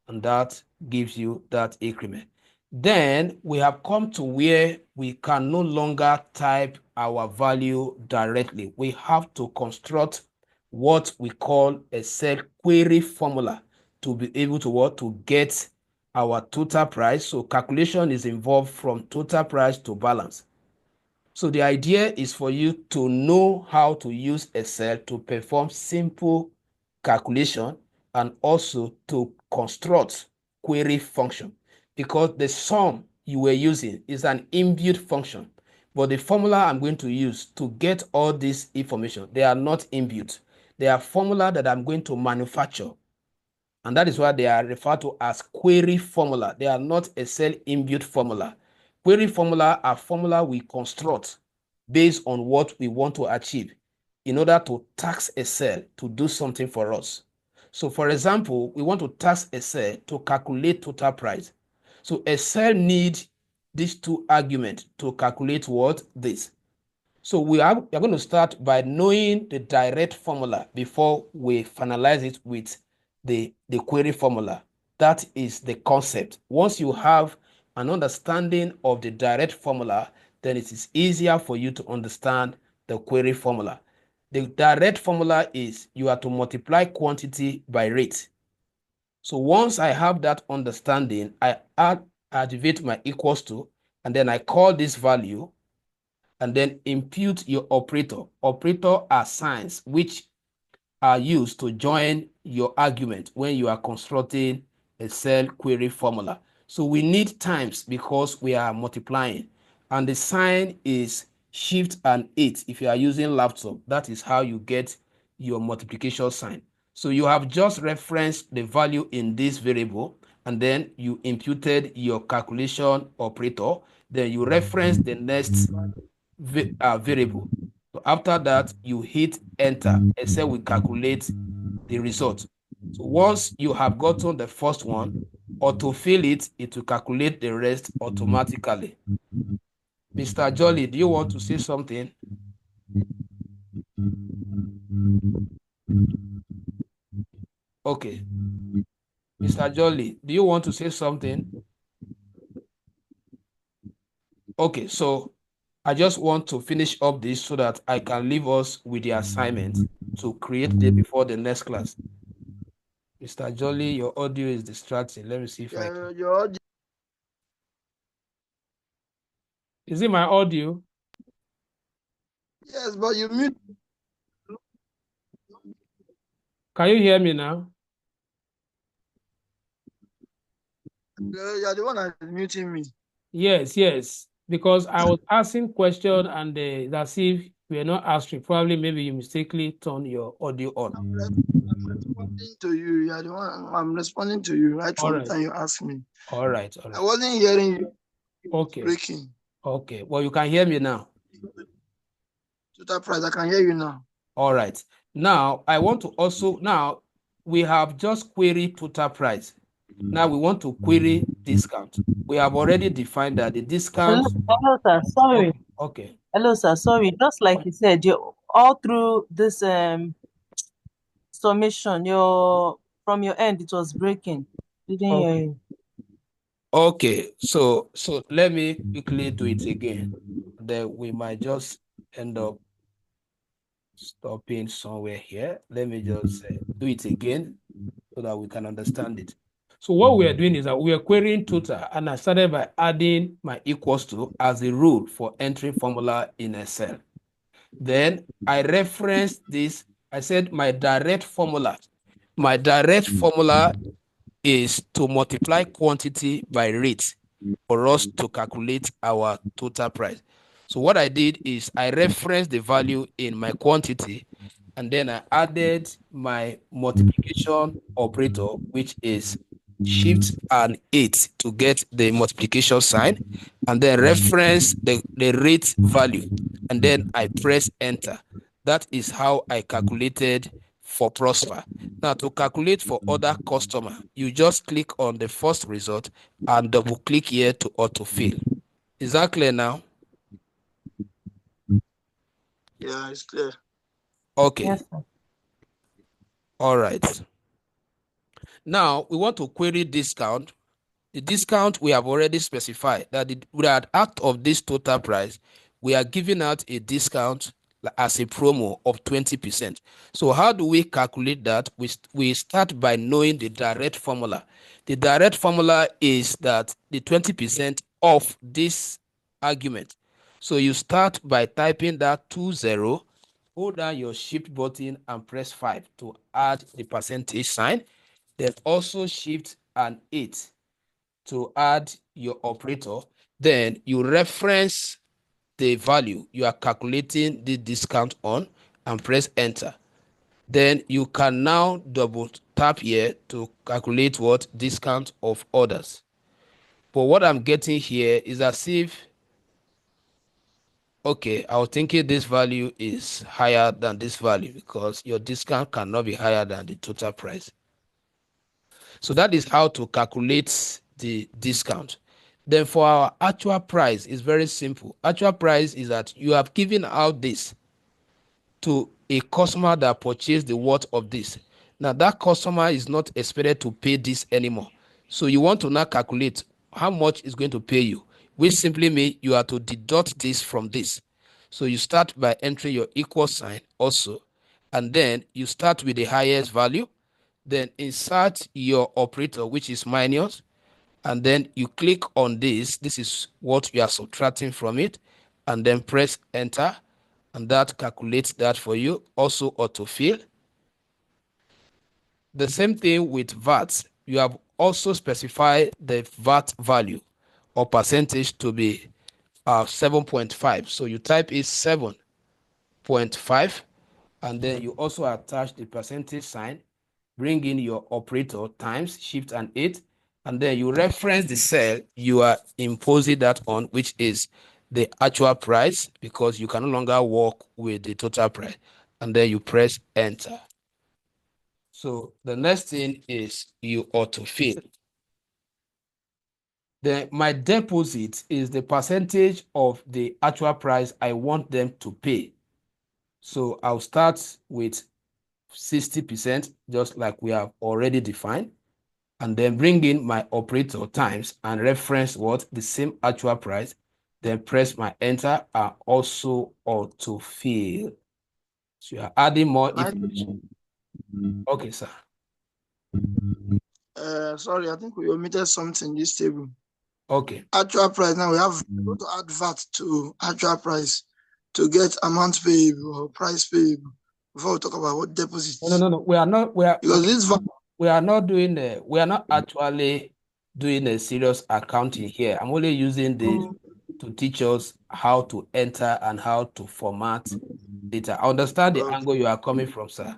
S2: and that gives you that increment. Then we have come to where we can no longer type our value directly. We have to construct what we call a cell query formula to be able to what? To get our total price. So calculation is involved from total price to balance. So the idea is for you to know how to use Excel to perform simple calculation and also to construct query function, because the sum you were using is an inbuilt function. But the formula I'm going to use to get all this information, they are not inbuilt. They are formula that I'm going to manufacture. And that is why they are referred to as query formula. They are not Excel inbuilt formula. Query formula are formula we construct based on what we want to achieve in order to task a cell to do something for us. So for example, we want to task a cell to calculate total price. So a cell needs these 2 arguments to calculate what? This. So we are going to start by knowing the direct formula before we finalize it with the query formula. That is the concept. Once you have an understanding of the direct formula, then it is easier for you to understand the query formula. The direct formula is you are to multiply quantity by rate. So once I have that understanding, I activate my equals to, and then I call this value, and then impute your operator. Operator are signs which are used to join your argument when you are constructing a cell query formula. So we need times because we are multiplying, and the sign is shift and 8. If you are using laptop, that is how you get your multiplication sign. So you have just referenced the value in this variable, and then you imputed your calculation operator, then you reference the next variable. So after that, you hit enter. Excel will calculate the result. So once you have gotten the first one, autofill it, it will calculate the rest automatically. Mr. Jolly, do you want to say something? Okay. Mr. Jolly, do you want to say something? Okay, so I just want to finish up this so that I can leave us with the assignment to create the before the next class. Mr. Jolly, your audio is distracting. Let me see if I can.
S3: Your audio.
S2: Is it my audio?
S3: Yes, but you mute.
S2: Can you hear me now?
S3: You're the one that's muting me.
S2: Yes. Because I was asking question and that's if we're not answering. Probably maybe you mistakenly turn your audio on.
S3: I'm responding to you. You're the one. I'm responding to you right
S2: All
S3: from
S2: right.
S3: the time you asked me.
S2: All right.
S3: I wasn't hearing you.
S2: Okay.
S3: Breaking.
S2: Okay. Well, you can hear me now.
S3: Total price. I can hear you now.
S2: All right. Now, I want to also, now we have just queried total price. Now we want to query discount. We have already defined that the discount.
S4: Hello, sir. Sorry.
S2: Okay.
S4: Hello, sir. Sorry. Just like you said, you all through this summation, from your end it was breaking. Didn't hear you.
S2: Okay. So let me quickly do it again. Then we might just end up stopping somewhere here. Let me just do it again so that we can understand it. So what we are doing is that we are querying total, and I started by adding my equals to as a rule for entering formula in Excel. Then I referenced this. I said my direct formula is to multiply quantity by rate for us to calculate our total price. So what I did is I referenced the value in my quantity, and then I added my multiplication operator, which is shift and 8 to get the multiplication sign, and then reference the rate value, and then I press enter. That is how I calculated for Prosper. Now, to calculate for other customer, you just click on the first result and double click here to autofill. Is that clear now?
S3: Yeah, it's clear.
S2: Okay.
S4: Yes, sir.
S2: All right. Now, we want to query discount. The discount we have already specified that out of this total price, we are giving out a discount as a promo of 20%. So how do we calculate that? We start by knowing the direct formula. The direct formula is that the 20% of this argument. So you start by typing that 20, hold down your shift button and press 5 to add the percentage sign. Then also shift and 8 to add your operator. Then you reference the value you are calculating the discount on and press enter. Then you can now double tap here to calculate what discount of orders. But what I'm getting here is as if, okay, I was thinking this value is higher than this value because your discount cannot be higher than the total price. So that is how to calculate the discount. Then for our actual price, it's very simple. Actual price is that you have given out this to a customer that purchased the worth of this. Now that customer is not expected to pay this anymore. So you want to now calculate how much is going to pay you, which simply means you have to deduct this from this. So you start by entering your equal sign also, and then you start with the highest value, then insert your operator, which is minus, and then you click on this. This is what you are subtracting from it, and then press enter, and that calculates that for you. Also autofill. The same thing with VAT. You have also specified the VAT value or percentage to be 7.5. So you type is 7.5, and then you also attach the percentage sign, bring in your operator times shift and 8, and then you reference the cell you are imposing that on, which is the actual price, because you can no longer work with the total price, and then you press enter. So the next thing is you autofill. Then my deposit is the percentage of the actual price I want them to pay. So I'll start with 60%, just like we have already defined, and then bring in my operator times and reference what the same actual price, then press my enter and also autofill. So you are adding more information. Okay, sir.
S3: Sorry, I think we omitted something in this table.
S2: Okay.
S3: Actual price. Now we have to add VAT to actual price to get amount payable or price payable before we talk about what deposits.
S2: No. We are not.
S3: Because this VAT.
S2: We are not doing we are not actually doing a serious accounting here. I'm only using this to teach us how to enter and how to format data. I understand the angle you are coming from, sir.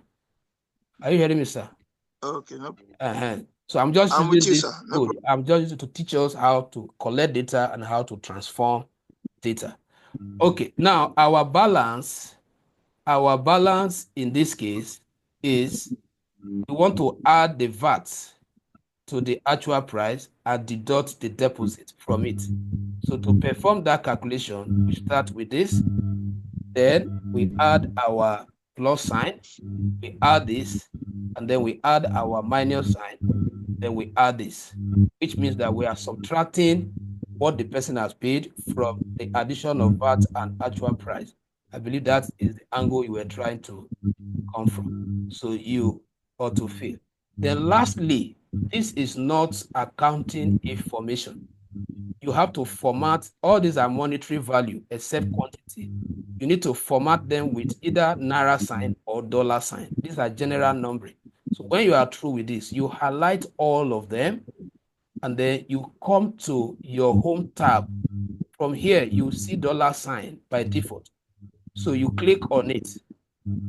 S2: Are you hearing me, sir?
S3: Okay, no.
S2: So I'm just
S3: I'm
S2: using
S3: with you,
S2: this
S3: sir. No
S2: code. I'm just using to teach us how to collect data and how to transform data. Okay, now our balance in this case is we want to add the VAT to the actual price and deduct the deposit from it. So to perform that calculation, we start with this. Then we add our plus sign, we add this, and then we add our minus sign, then we add this, which means that we are subtracting what the person has paid from the addition of VAT and actual price. I believe that is the angle you were trying to come from. So you autofill. Then lastly, this is not accounting information. You have to format, all these are monetary value except quantity. You need to format them with either Naira sign or dollar sign. These are general numbering. So when you are through with this, you highlight all of them, and then you come to your home tab. From here, you see dollar sign by default. So you click on it.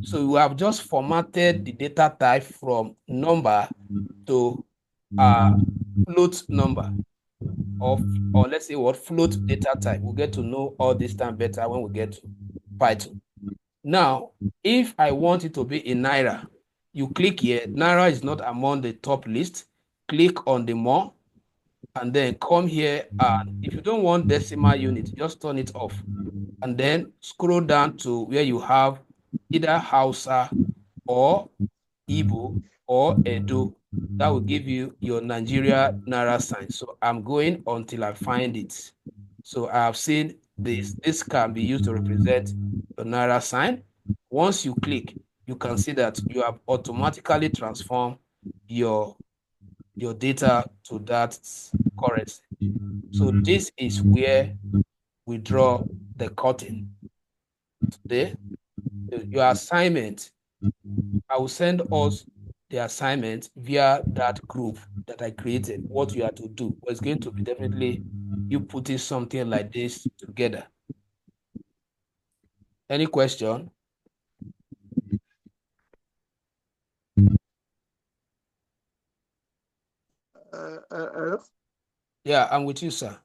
S2: So you have just formatted the data type from number to float number, or let's say what float data type. We'll get to know all this time better when we get to Python. Now, if I want it to be in Naira, you click here. Naira is not among the top list. Click on the more, and then come here. And if you don't want decimal unit, just turn it off. And then scroll down to where you have either Hausa or Igbo or Edo. That will give you your Nigeria Naira sign. So I'm going until I find it. So I have seen this. This can be used to represent the Naira sign. Once you click, you can see that you have automatically transformed your data to that currency. So this is where we draw the curtain. Today, your assignment, I will send us the assignment via that group that I created, what you have to do. It's going to be definitely you putting something like this together. Any question? Yeah, I'm with you, sir.